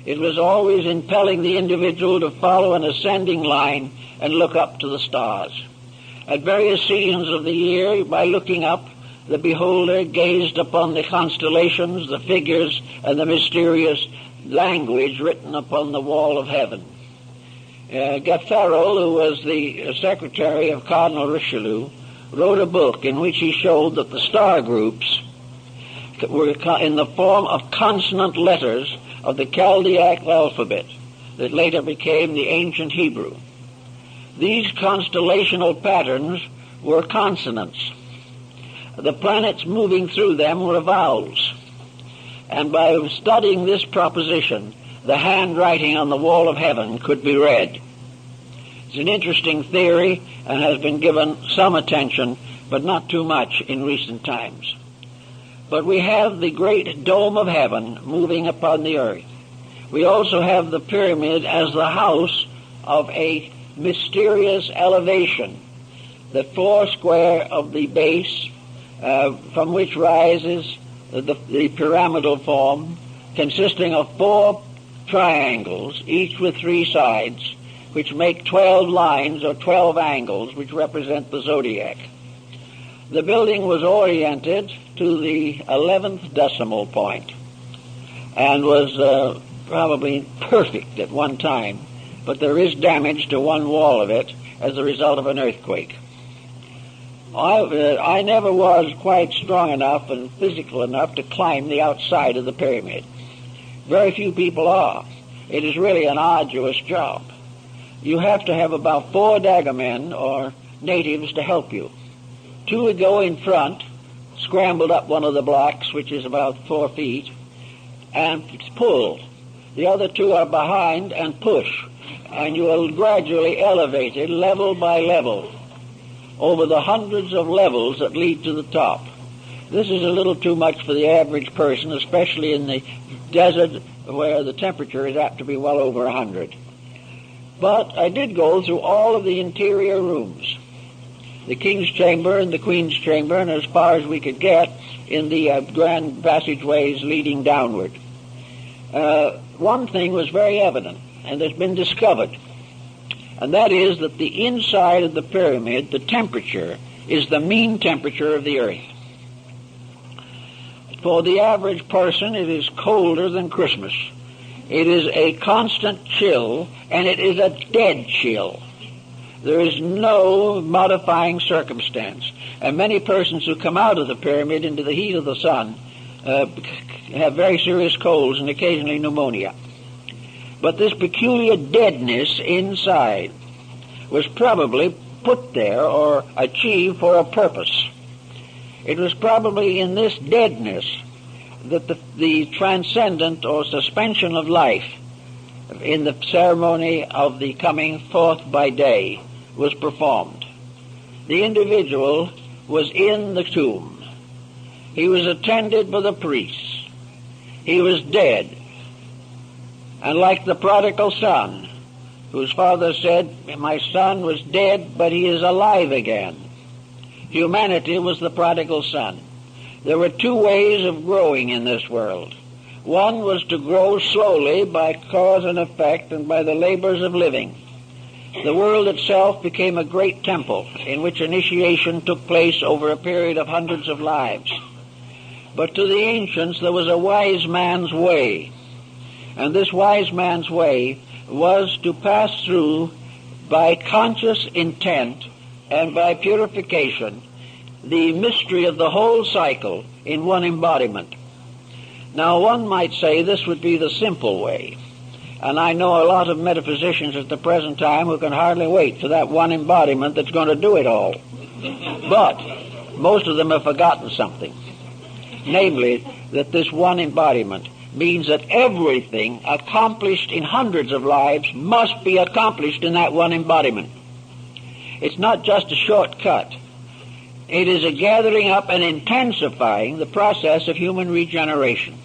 It was always impelling the individual to follow an ascending line and look up to the stars. At various seasons of the year, by looking up, the beholder gazed upon the constellations, the figures, and the mysterious language written upon the wall of heaven. Gaffarel, who was the secretary of Cardinal Richelieu, wrote a book in which he showed that the star groups were in the form of consonant letters of the Chaldaic alphabet that later became the ancient Hebrew. These constellational patterns were consonants. The planets moving through them were vowels. And by studying this proposition, the handwriting on the wall of heaven could be read. It's an interesting theory and has been given some attention, but not too much in recent times. But we have the great dome of heaven moving upon the earth. We also have the pyramid as the house of a mysterious elevation, the four square of the base, from which rises the pyramidal form, consisting of 4 triangles, each with 3 sides, which make 12 lines or 12 angles, which represent the zodiac. The building was oriented to the 11th decimal point and was probably perfect at one time, but there is damage to one wall of it as a result of an earthquake. I never was quite strong enough and physical enough to climb the outside of the pyramid. Very few people are. It is really an arduous job. You have to have about 4 daggermen or natives to help you. 2 would go in front, scrambled up one of the blocks, which is about 4 feet, and pull. The other 2 are behind and push, and you are gradually elevated level by level over the hundreds of levels that lead to the top. This is a little too much for the average person, especially in the desert where the temperature is apt to be well over 100. But I did go through all of the interior rooms, the king's chamber and the queen's chamber, and as far as we could get in the grand passageways leading downward. One thing was very evident, and has been discovered, and that is that the inside of the pyramid, the temperature, is the mean temperature of the earth. For the average person, it is colder than Christmas. It is a constant chill, and it is a dead chill. There is no modifying circumstance. And many persons who come out of the pyramid into the heat of the sun have very serious colds and occasionally pneumonia. But this peculiar deadness inside was probably put there or achieved for a purpose. It was probably in this deadness that the transcendent or suspension of life in the ceremony of the coming forth by day was performed. The individual was in the tomb. He was attended by the priests. He was dead. And like the prodigal son, whose father said, "My son was dead, but he is alive again," humanity was the prodigal son. There were 2 ways of growing in this world. One was to grow slowly by cause and effect and by the labors of living. The world itself became a great temple in which initiation took place over a period of hundreds of lives. But to the ancients there was a wise man's way. And this wise man's way was to pass through by conscious intent and by purification the mystery of the whole cycle in one embodiment. Now one might say this would be the simple way. And I know a lot of metaphysicians at the present time who can hardly wait for that one embodiment that's going to do it all. But most of them have forgotten something. Namely, that this one embodiment means that everything accomplished in hundreds of lives must be accomplished in that one embodiment. It's not just a shortcut. It is a gathering up and intensifying the process of human regeneration.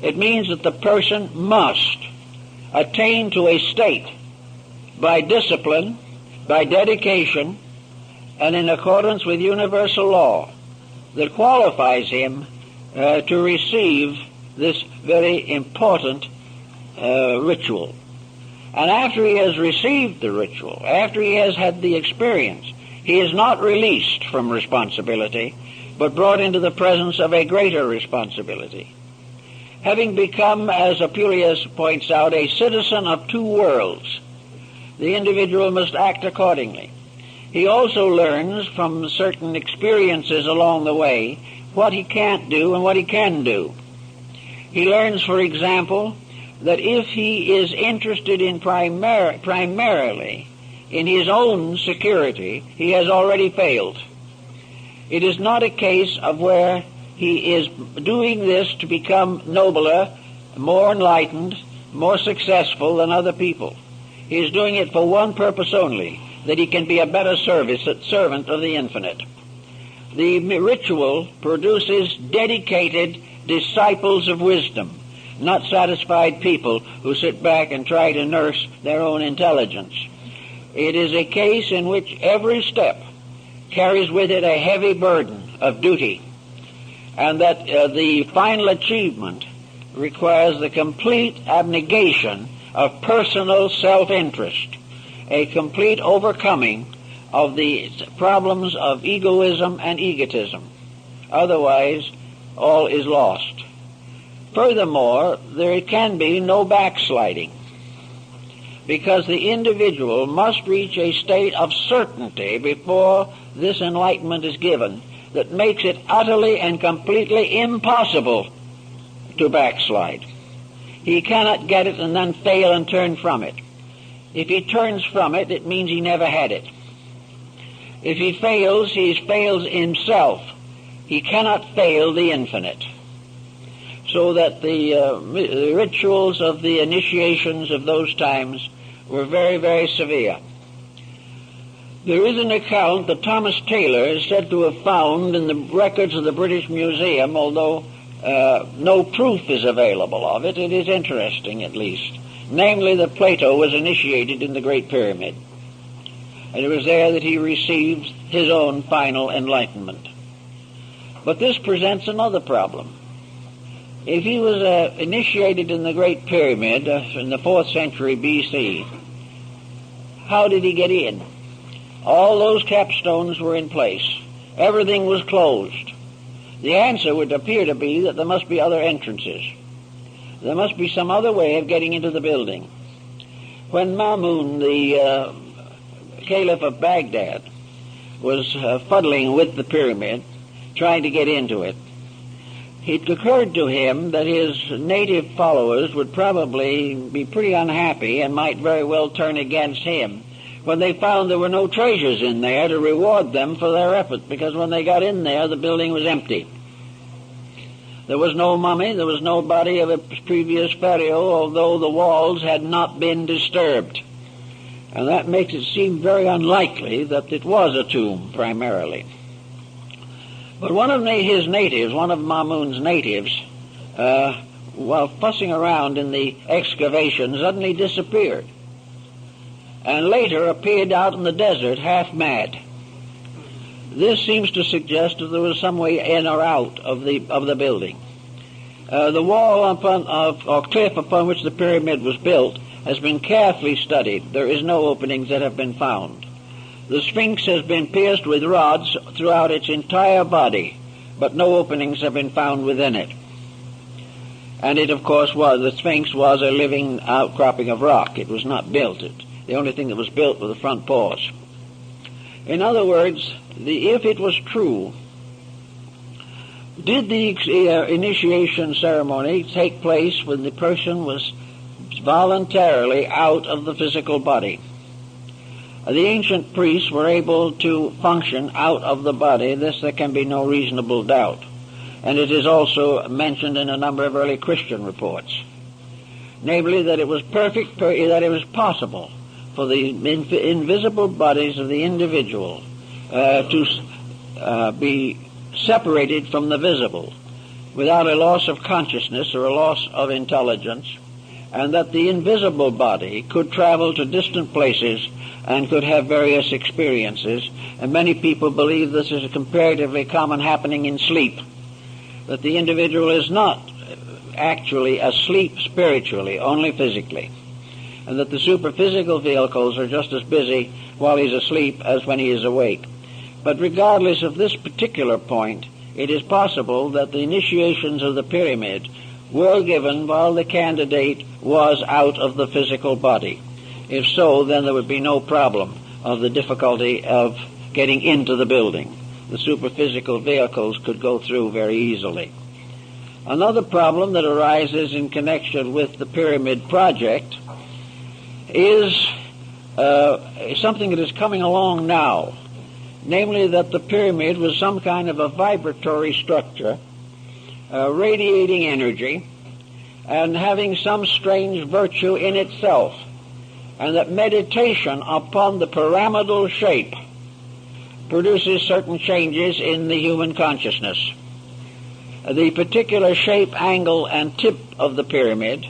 It means that the person must attain to a state by discipline, by dedication, and in accordance with universal law that qualifies him to receive this very important ritual. And after he has received the ritual, after he has had the experience, he is not released from responsibility, but brought into the presence of a greater responsibility. Having become, as Apuleius points out, a citizen of two worlds, the individual must act accordingly. He also learns from certain experiences along the way what he can't do and what he can do. He learns, for example, that if he is interested in primarily in his own security, he has already failed. It is not a case of where he is doing this to become nobler, more enlightened, more successful than other people. He is doing it for one purpose only, that he can be a better servant of the infinite. The ritual produces dedicated disciples of wisdom, not satisfied people who sit back and try to nurse their own intelligence. It is a case in which every step carries with it a heavy burden of duty, and that the final achievement requires the complete abnegation of personal self-interest, a complete overcoming of the problems of egoism and egotism. Otherwise, all is lost. Furthermore, there can be no backsliding, because the individual must reach a state of certainty before this enlightenment is given that makes it utterly and completely impossible to backslide. He cannot get it and then fail and turn from it. If he turns from it, it means he never had it. If he fails, he fails himself. He cannot fail the infinite. So that the rituals of the initiations of those times were very, very severe. There is an account that Thomas Taylor is said to have found in the records of the British Museum, although no proof is available of it. It is interesting, at least. Namely, that Plato was initiated in the Great Pyramid. And it was there that he received his own final enlightenment. But this presents another problem. If he was initiated in the Great Pyramid in the 4th century B.C., how did he get in? All those capstones were in place. Everything was closed. The answer would appear to be that there must be other entrances. There must be some other way of getting into the building. When Mamun, the Caliph of Baghdad, was fuddling with the pyramid, trying to get into it, it occurred to him that his native followers would probably be pretty unhappy and might very well turn against him when they found there were no treasures in there to reward them for their effort, because when they got in there, the building was empty. There was no mummy, there was no body of a previous pharaoh, although the walls had not been disturbed. And that makes it seem very unlikely that it was a tomb, primarily. But one of Mamun's natives, while fussing around in the excavation, suddenly disappeared, and later appeared out in the desert half mad. This seems to suggest that there was some way in or out of the building. The wall or cliff upon which the pyramid was built has been carefully studied. There is no openings that have been found. The Sphinx has been pierced with rods throughout its entire body, but no openings have been found within it. And it, of course, the Sphinx was a living outcropping of rock. It was not built. The only thing that was built were the front paws. In other words, if it was true, did the initiation ceremony take place when the person was voluntarily out of the physical body? The ancient priests were able to function out of the body. This there can be no reasonable doubt. And it is also mentioned in a number of early Christian reports. Namely, that it was that it was possible for the invisible bodies of the individual to be separated from the visible without a loss of consciousness or a loss of intelligence, and that the invisible body could travel to distant places and could have various experiences. And many people believe this is a comparatively common happening in sleep, that the individual is not actually asleep spiritually, only physically, and that the superphysical vehicles are just as busy while he's asleep as when he is awake. But regardless of this particular point, it is possible that the initiations of the pyramid were given while the candidate was out of the physical body. If so, then there would be no problem of the difficulty of getting into the building. The superphysical vehicles could go through very easily. Another problem that arises in connection with the pyramid project is something that is coming along now, namely that the pyramid was some kind of a vibratory structure, radiating energy and having some strange virtue in itself, and that meditation upon the pyramidal shape produces certain changes in the human consciousness. The particular shape, angle, and tip of the pyramid,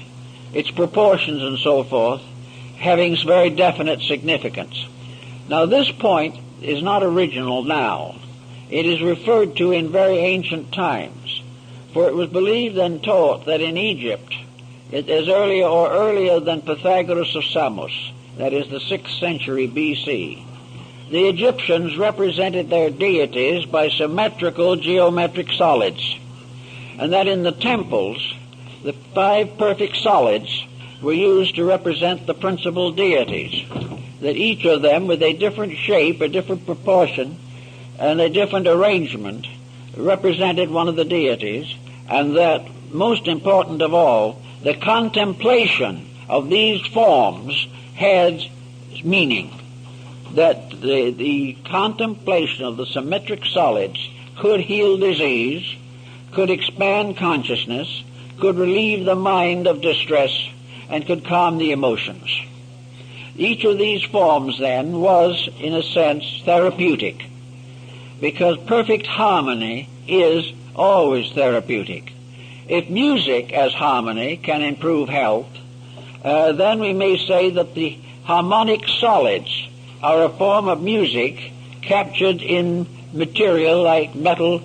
its proportions and so forth, having very definite significance. Now, this point is not original now. It is referred to in very ancient times, for it was believed and taught that in Egypt, as earlier than Pythagoras of Samos, that is the 6th century B.C., the Egyptians represented their deities by symmetrical geometric solids, and that in the temples, the 5 perfect solids were used to represent the principal deities, that each of them with a different shape, a different proportion, and a different arrangement represented one of the deities, and that, most important of all, the contemplation of these forms had meaning, that the contemplation of the symmetric solids could heal disease, could expand consciousness, could relieve the mind of distress, and could calm the emotions. Each of these forms, then, was, in a sense, therapeutic, because perfect harmony is always therapeutic. If music as harmony can improve health, then we may say that the harmonic solids are a form of music captured in material like metal,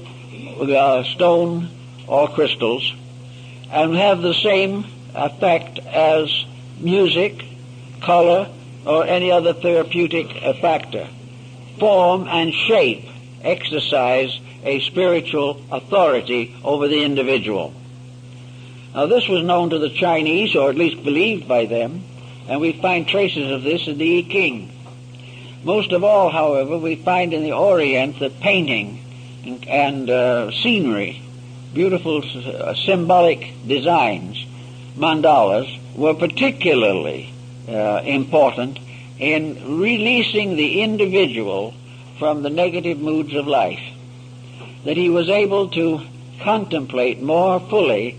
stone, or crystals, and have the same effect as music, color, or any other therapeutic factor. Form and shape exercise a spiritual authority over the individual. Now, this was known to the Chinese, or at least believed by them, and we find traces of this in the I Ching. Most of all, however, we find in the Orient that painting and scenery, beautiful symbolic designs, mandalas, were particularly important in releasing the individual from the negative moods of life, that he was able to contemplate more fully,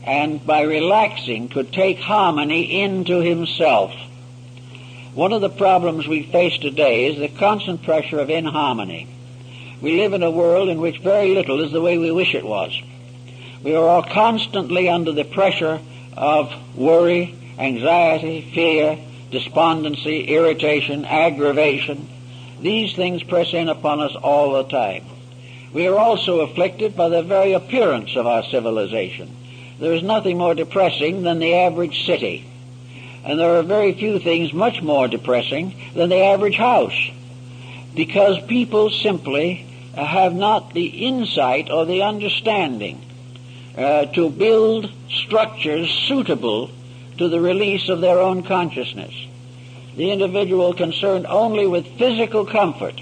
and by relaxing could take harmony into himself. One of the problems we face today is the constant pressure of inharmony. We live in a world in which very little is the way we wish it was. We are all constantly under the pressure of worry, anxiety, fear, despondency, irritation, aggravation. These things press in upon us all the time. We are also afflicted by the very appearance of our civilization. There is nothing more depressing than the average city, and there are very few things much more depressing than the average house, because people simply have not the insight or the understanding to build structures suitable to the release of their own consciousness. The individual concerned only with physical comfort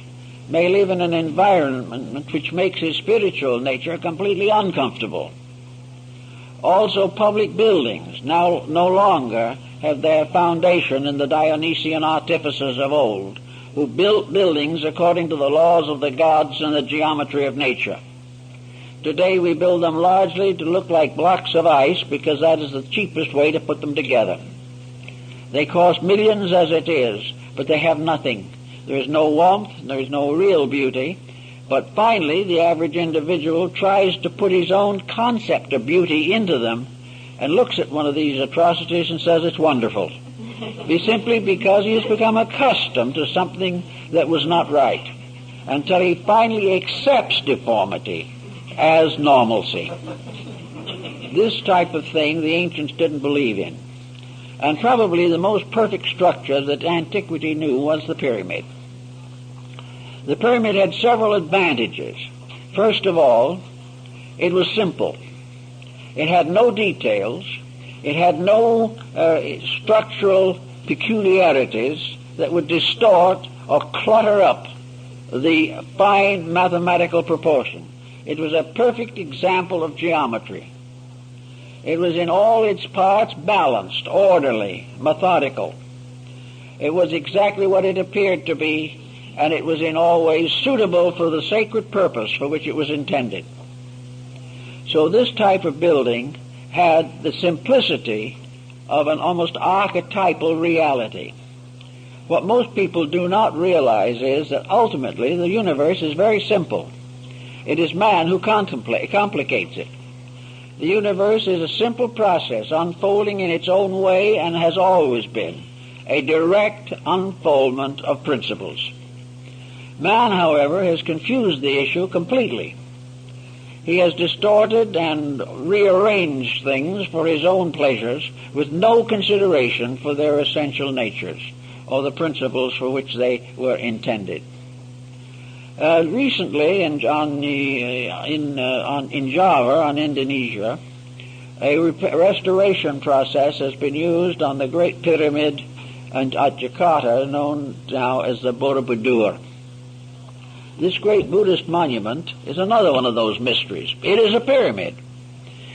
may live in an environment which makes his spiritual nature completely uncomfortable. Also, public buildings now no longer have their foundation in the Dionysian artificers of old, who built buildings according to the laws of the gods and the geometry of nature. Today we build them largely to look like blocks of ice, because that is the cheapest way to put them together. They cost millions as it is, but they have nothing. There is no warmth, there is no real beauty, But finally, the average individual tries to put his own concept of beauty into them and looks at one of these atrocities and says it's wonderful. Simply because he has become accustomed to something that was not right, until he finally accepts deformity as normalcy. This type of thing the ancients didn't believe in. And probably the most perfect structure that antiquity knew was the pyramid. The pyramid had several advantages. First of all, it was simple. It had no details. It had no structural peculiarities that would distort or clutter up the fine mathematical proportion. It was a perfect example of geometry. It was in all its parts balanced, orderly, methodical. It was exactly what it appeared to be, and it was in all ways suitable for the sacred purpose for which it was intended. So this type of building had the simplicity of an almost archetypal reality. What most people do not realize is that ultimately the universe is very simple. It is man who complicates it. The universe is a simple process unfolding in its own way and has always been a direct unfoldment of principles. Man, however, has confused the issue completely. He has distorted and rearranged things for his own pleasures with no consideration for their essential natures or the principles for which they were intended. Recently, in Java, on Indonesia, a restoration process has been used on the Great Pyramid at Jakarta, known now as the Borobudur. This great Buddhist monument is another one of those mysteries. It is a pyramid.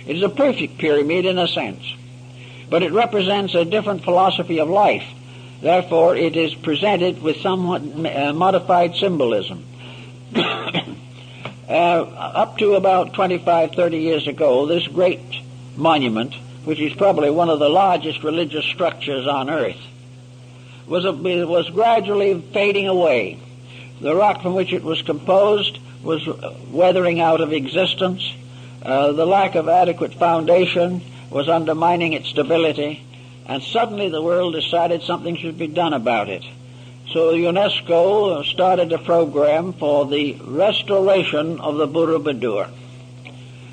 It is a perfect pyramid in a sense, but it represents a different philosophy of life. Therefore, it is presented with somewhat modified symbolism. Up to about 25, 30 years ago, this great monument, which is probably one of the largest religious structures on earth, was gradually fading away. The rock from which it was composed was weathering out of existence. The lack of adequate foundation was undermining its stability, and suddenly the world decided something should be done about it. So UNESCO started a program for the restoration of the Borobudur.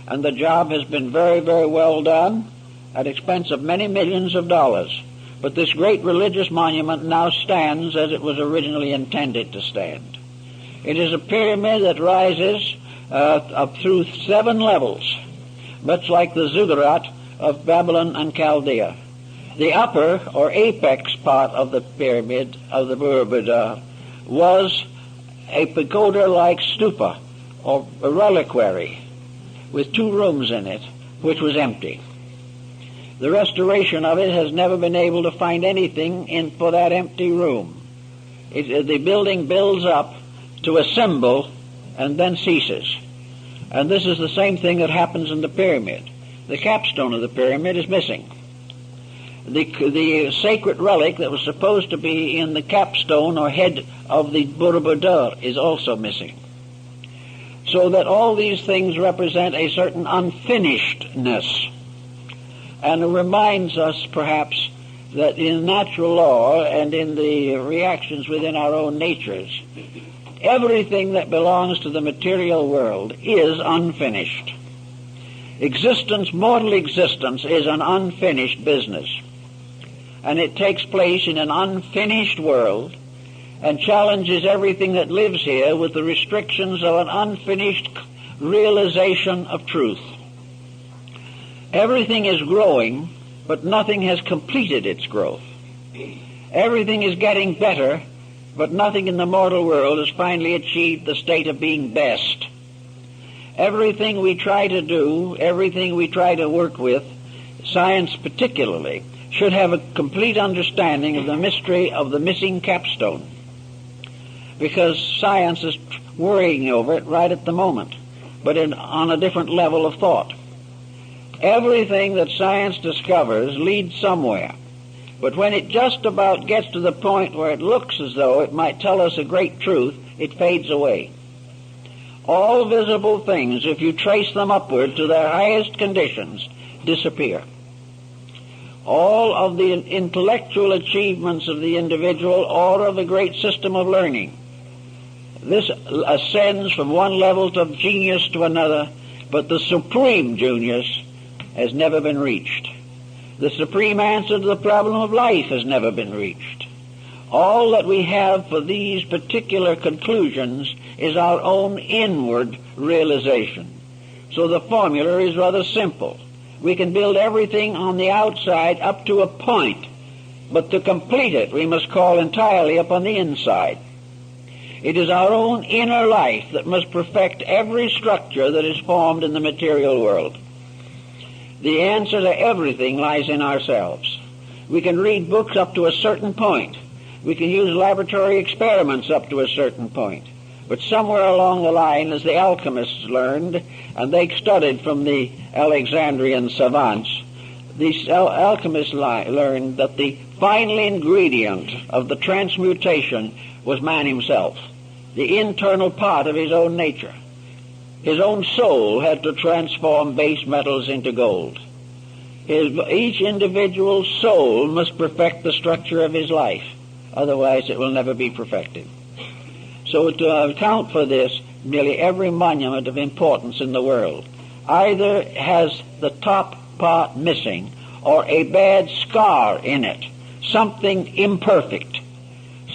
And the job has been very, very well done at expense of many millions of dollars. But this great religious monument now stands as it was originally intended to stand. It is a pyramid that rises up through 7 levels, much like the ziggurat of Babylon and Chaldea. The upper or apex part of the pyramid of the Borobudur was a pagoda-like stupa or a reliquary with 2 rooms in it, which was empty. The restoration of it has never been able to find anything for that empty room. The building builds up to a symbol and then ceases. And this is the same thing that happens in the pyramid. The capstone of the pyramid is missing. The sacred relic that was supposed to be in the capstone or head of the Borobudur is also missing. So that all these things represent a certain unfinishedness. And it reminds us, perhaps, that in natural law and in the reactions within our own natures, everything that belongs to the material world is unfinished. Existence, mortal existence, is an unfinished business. And it takes place in an unfinished world and challenges everything that lives here with the restrictions of an unfinished realization of truth. Everything is growing, but nothing has completed its growth. Everything is getting better, but nothing in the mortal world has finally achieved the state of being best. Everything we try to do, everything we try to work with, science particularly, should have a complete understanding of the mystery of the missing capstone, because science is worrying over it right at the moment, but on a different level of thought. Everything that science discovers leads somewhere, but when it just about gets to the point where it looks as though it might tell us a great truth, it fades away. All visible things, if you trace them upward to their highest conditions, disappear. All of the intellectual achievements of the individual or of the great system of learning, this ascends from one level of genius to another, but the supreme genius has never been reached. The supreme answer to the problem of life has never been reached. All that we have for these particular conclusions is our own inward realization. So the formula is rather simple. We can build everything on the outside up to a point, but to complete it we must call entirely upon the inside. It is our own inner life that must perfect every structure that is formed in the material world. The answer to everything lies in ourselves. We can read books up to a certain point. We can use laboratory experiments up to a certain point. But somewhere along the line, as the alchemists learned, and they studied from the Alexandrian savants, these alchemists learned that the final ingredient of the transmutation was man himself, the internal part of his own nature. His own soul had to transform base metals into gold. Each individual soul must perfect the structure of his life. Otherwise it will never be perfected. So to account for this, nearly every monument of importance in the world either has the top part missing or a bad scar in it, something imperfect,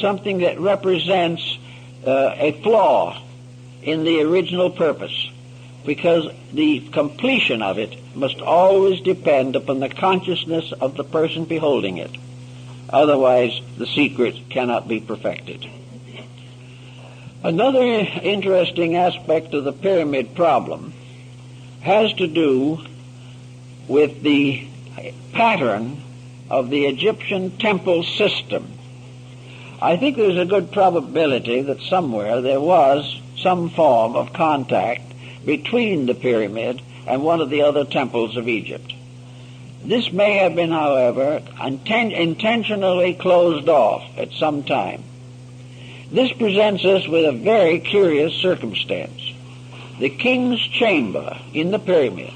something that represents a flaw in the original purpose, because the completion of it must always depend upon the consciousness of the person beholding it. Otherwise, the secret cannot be perfected. Another interesting aspect of the pyramid problem has to do with the pattern of the Egyptian temple system. I think there's a good probability that somewhere there was some form of contact between the pyramid and one of the other temples of Egypt. This may have been, however, intentionally closed off at some time. This presents us with a very curious circumstance. The king's chamber in the pyramid,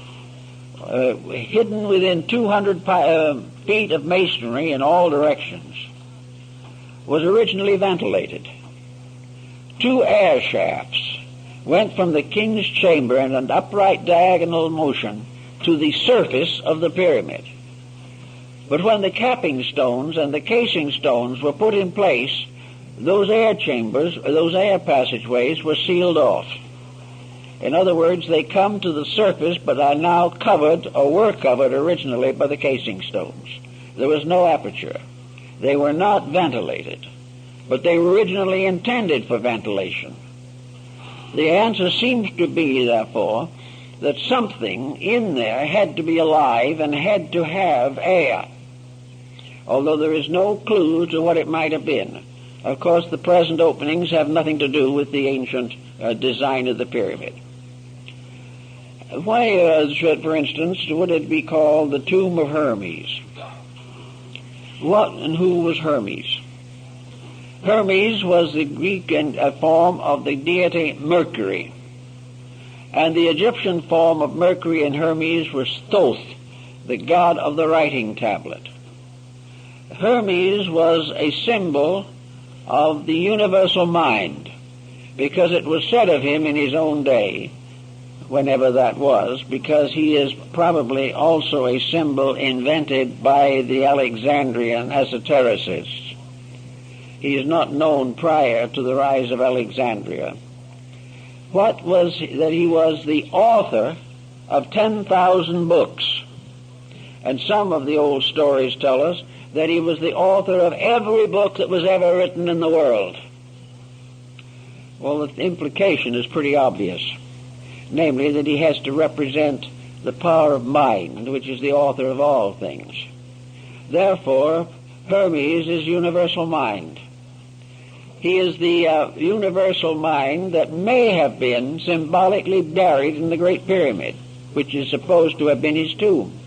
hidden within 200 feet of masonry in all directions, was originally ventilated. 2 air shafts went from the king's chamber in an upright diagonal motion to the surface of the pyramid. But when the capping stones and the casing stones were put in place, those air chambers, those air passageways were sealed off. In other words, they come to the surface but are now covered, or were covered originally, by the casing stones. There was no aperture. They were not ventilated, but they were originally intended for ventilation. The answer seems to be, therefore, that something in there had to be alive and had to have air, although there is no clue to what it might have been. Of course, the present openings have nothing to do with the ancient design of the pyramid. Why, for instance, would it be called the tomb of Hermes? What and who was Hermes? Hermes was the Greek form of the deity Mercury, and the Egyptian form of Mercury and Hermes was Thoth, the god of the writing tablet. Hermes was a symbol of the universal mind, because it was said of him in his own day, whenever that was, because he is probably also a symbol invented by the Alexandrian esotericists. He is not known prior to the rise of Alexandria. What was that he was the author of 10,000 books, and some of the old stories tell us that he was the author of every book that was ever written in the world. Well, the implication is pretty obvious, namely that he has to represent the power of mind, which is the author of all things. Therefore, Hermes is universal mind. He is the universal mind that may have been symbolically buried in the Great Pyramid, which is supposed to have been his tomb.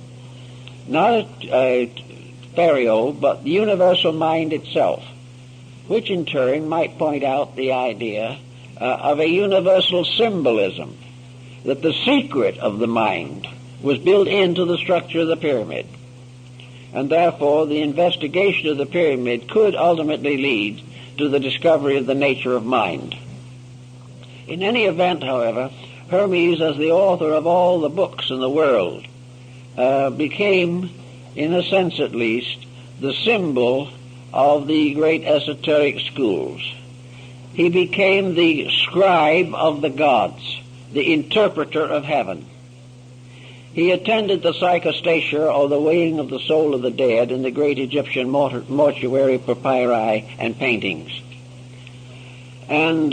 Not a pharaoh, but the universal mind itself, which in turn might point out the idea of a universal symbolism, that the secret of the mind was built into the structure of the pyramid. And therefore the investigation of the pyramid could ultimately lead to the discovery of the nature of mind. In any event, however, Hermes, as the author of all the books in the world, became, in a sense at least, the symbol of the great esoteric schools. He became the scribe of the gods, the interpreter of heaven. He attended the psychostasia, or the weighing of the soul of the dead, in the great Egyptian mortuary papyri and paintings. And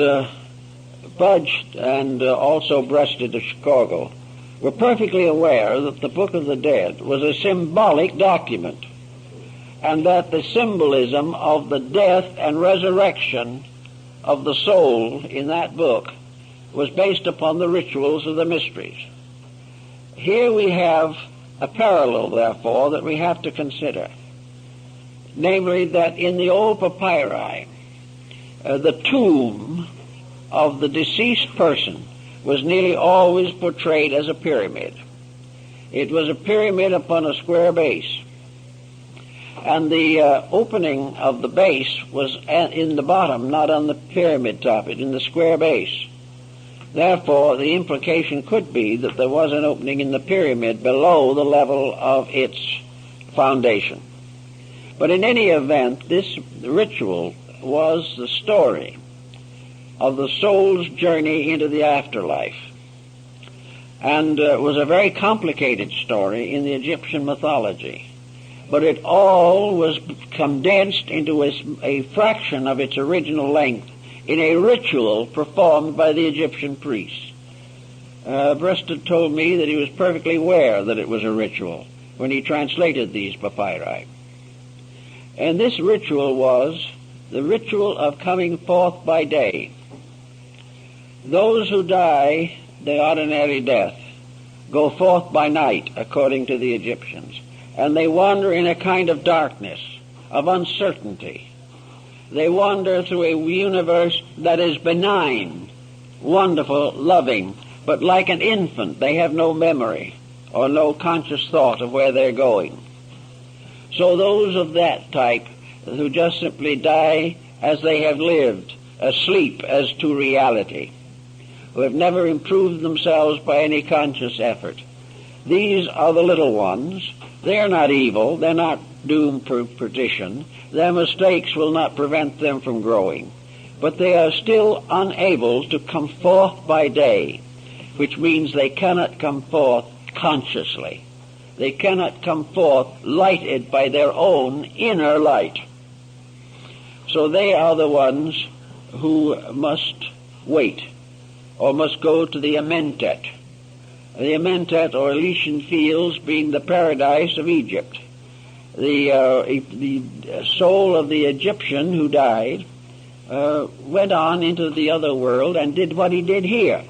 Budge and also Breasted of Chicago were perfectly aware that the Book of the Dead was a symbolic document, and that the symbolism of the death and resurrection of the soul in that book was based upon the rituals of the mysteries. Here we have a parallel, therefore, that we have to consider, namely that in the old papyri, the tomb of the deceased person was nearly always portrayed as a pyramid. It was a pyramid upon a square base, and the opening of the base was in the bottom, not on the pyramid top, in the square base. Therefore, the implication could be that there was an opening in the pyramid below the level of its foundation. But in any event, this ritual was the story of the soul's journey into the afterlife, and was a very complicated story in the Egyptian mythology. But it all was condensed into a fraction of its original length in a ritual performed by the Egyptian priests. Breasted told me that he was perfectly aware that it was a ritual when he translated these papyri. And this ritual was the ritual of coming forth by day. Those who die the ordinary death go forth by night, according to the Egyptians, and they wander in a kind of darkness, of uncertainty. They wander through a universe that is benign, wonderful, loving, but like an infant, they have no memory or no conscious thought of where they're going. So those of that type who just simply die as they have lived, asleep as to reality, who have never improved themselves by any conscious effort, these are the little ones. They're not evil. They're not doomed for perdition. Their mistakes will not prevent them from growing. But they are still unable to come forth by day, which means they cannot come forth consciously. They cannot come forth lighted by their own inner light. So they are the ones who must wait, or must go to the Amentet. The Amentet, or Elysian Fields, being the paradise of Egypt. The soul of the Egyptian who died went on into the other world and did what he did here.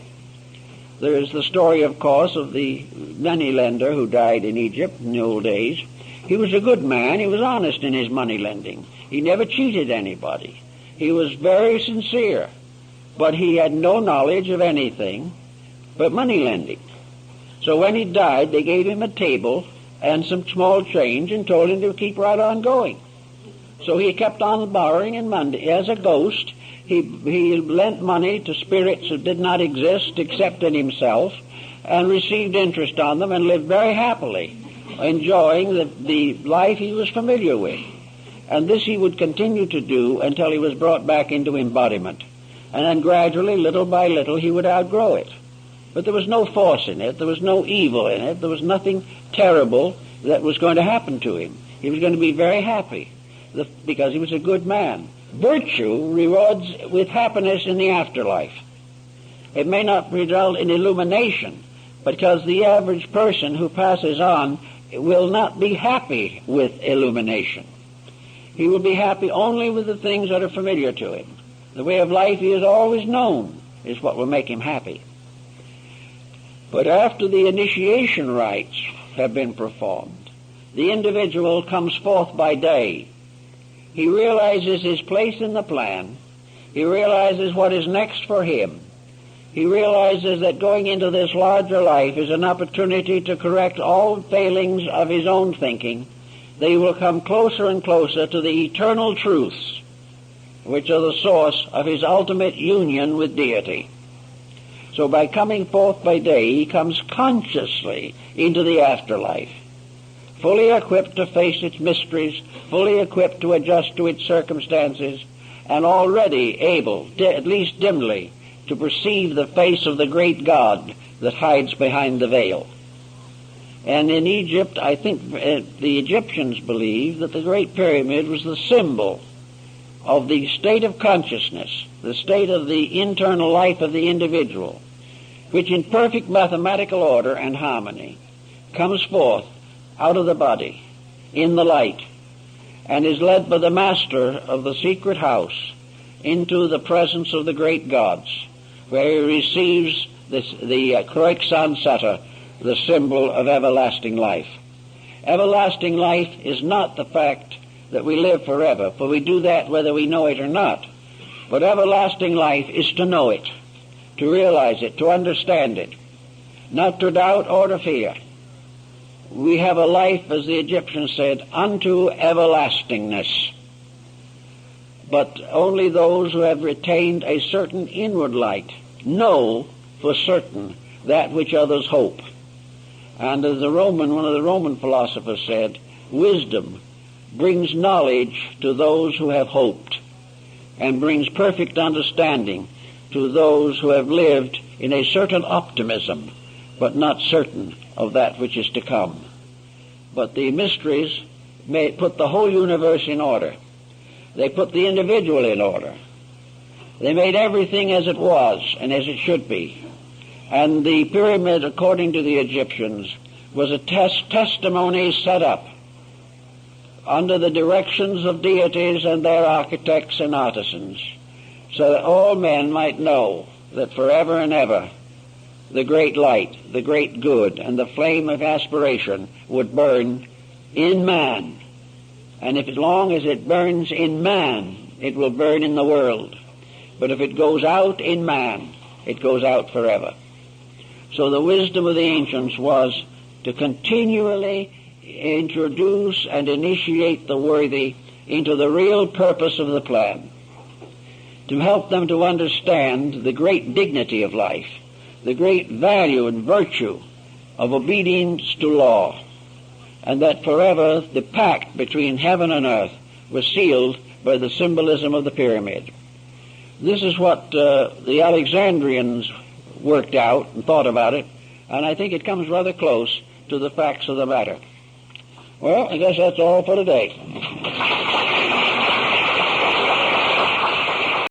There is the story, of course, of the moneylender who died in Egypt in the old days. He was a good man. He was honest in his money lending. He never cheated anybody. He was very sincere, but he had no knowledge of anything but money lending. So when he died, they gave him a table and some small change and told him to keep right on going. So he kept on borrowing and money. As a ghost, he lent money to spirits who did not exist except in himself, and received interest on them and lived very happily, enjoying the life he was familiar with. And this he would continue to do until he was brought back into embodiment. And then gradually, little by little, he would outgrow it. But there was no force in it. There was no evil in it. There was nothing terrible that was going to happen to him. He was going to be very happy because he was a good man. Virtue rewards with happiness in the afterlife. It may not result in illumination, because the average person who passes on will not be happy with illumination. He will be happy only with the things that are familiar to him. The way of life he has always known is what will make him happy. But after the initiation rites have been performed, the individual comes forth by day. He realizes his place in the plan. He realizes what is next for him. He realizes that going into this larger life is an opportunity to correct all failings of his own thinking. They will come closer and closer to the eternal truths, which are the source of his ultimate union with deity. So by coming forth by day, he comes consciously into the afterlife, fully equipped to face its mysteries, fully equipped to adjust to its circumstances, and already able, at least dimly, to perceive the face of the great God that hides behind the veil. And in Egypt, I think the Egyptians believed that the Great Pyramid was the symbol of the state of consciousness, the state of the internal life of the individual, which in perfect mathematical order and harmony comes forth out of the body, in the light, and is led by the master of the secret house into the presence of the great gods, where he receives the Kroixan Sata, the symbol of everlasting life. Everlasting life is not the fact that we live forever, for we do that whether we know it or not. But everlasting life is to know it, to realize it, to understand it, not to doubt or to fear. We have a life, as the Egyptians said, unto everlastingness. But only those who have retained a certain inward light know for certain that which others hope. And as one of the Roman philosophers said, wisdom brings knowledge to those who have hoped, and brings perfect understanding to those who have lived in a certain optimism, but not certain of that which is to come. But the mysteries may put the whole universe in order. They put the individual in order. They made everything as it was and as it should be. And the pyramid, according to the Egyptians, was a testimony set up under the directions of deities and their architects and artisans, so that all men might know that forever and ever the great light, the great good, and the flame of aspiration would burn in man. And if as long as it burns in man, it will burn in the world. But if it goes out in man, it goes out forever. So the wisdom of the ancients was to continually introduce and initiate the worthy into the real purpose of the plan, to help them to understand the great dignity of life, the great value and virtue of obedience to law, and that forever the pact between heaven and earth was sealed by the symbolism of the pyramid. This is what the Alexandrians worked out and thought about it, and I think it comes rather close to the facts of the matter. Well, I guess that's all for today.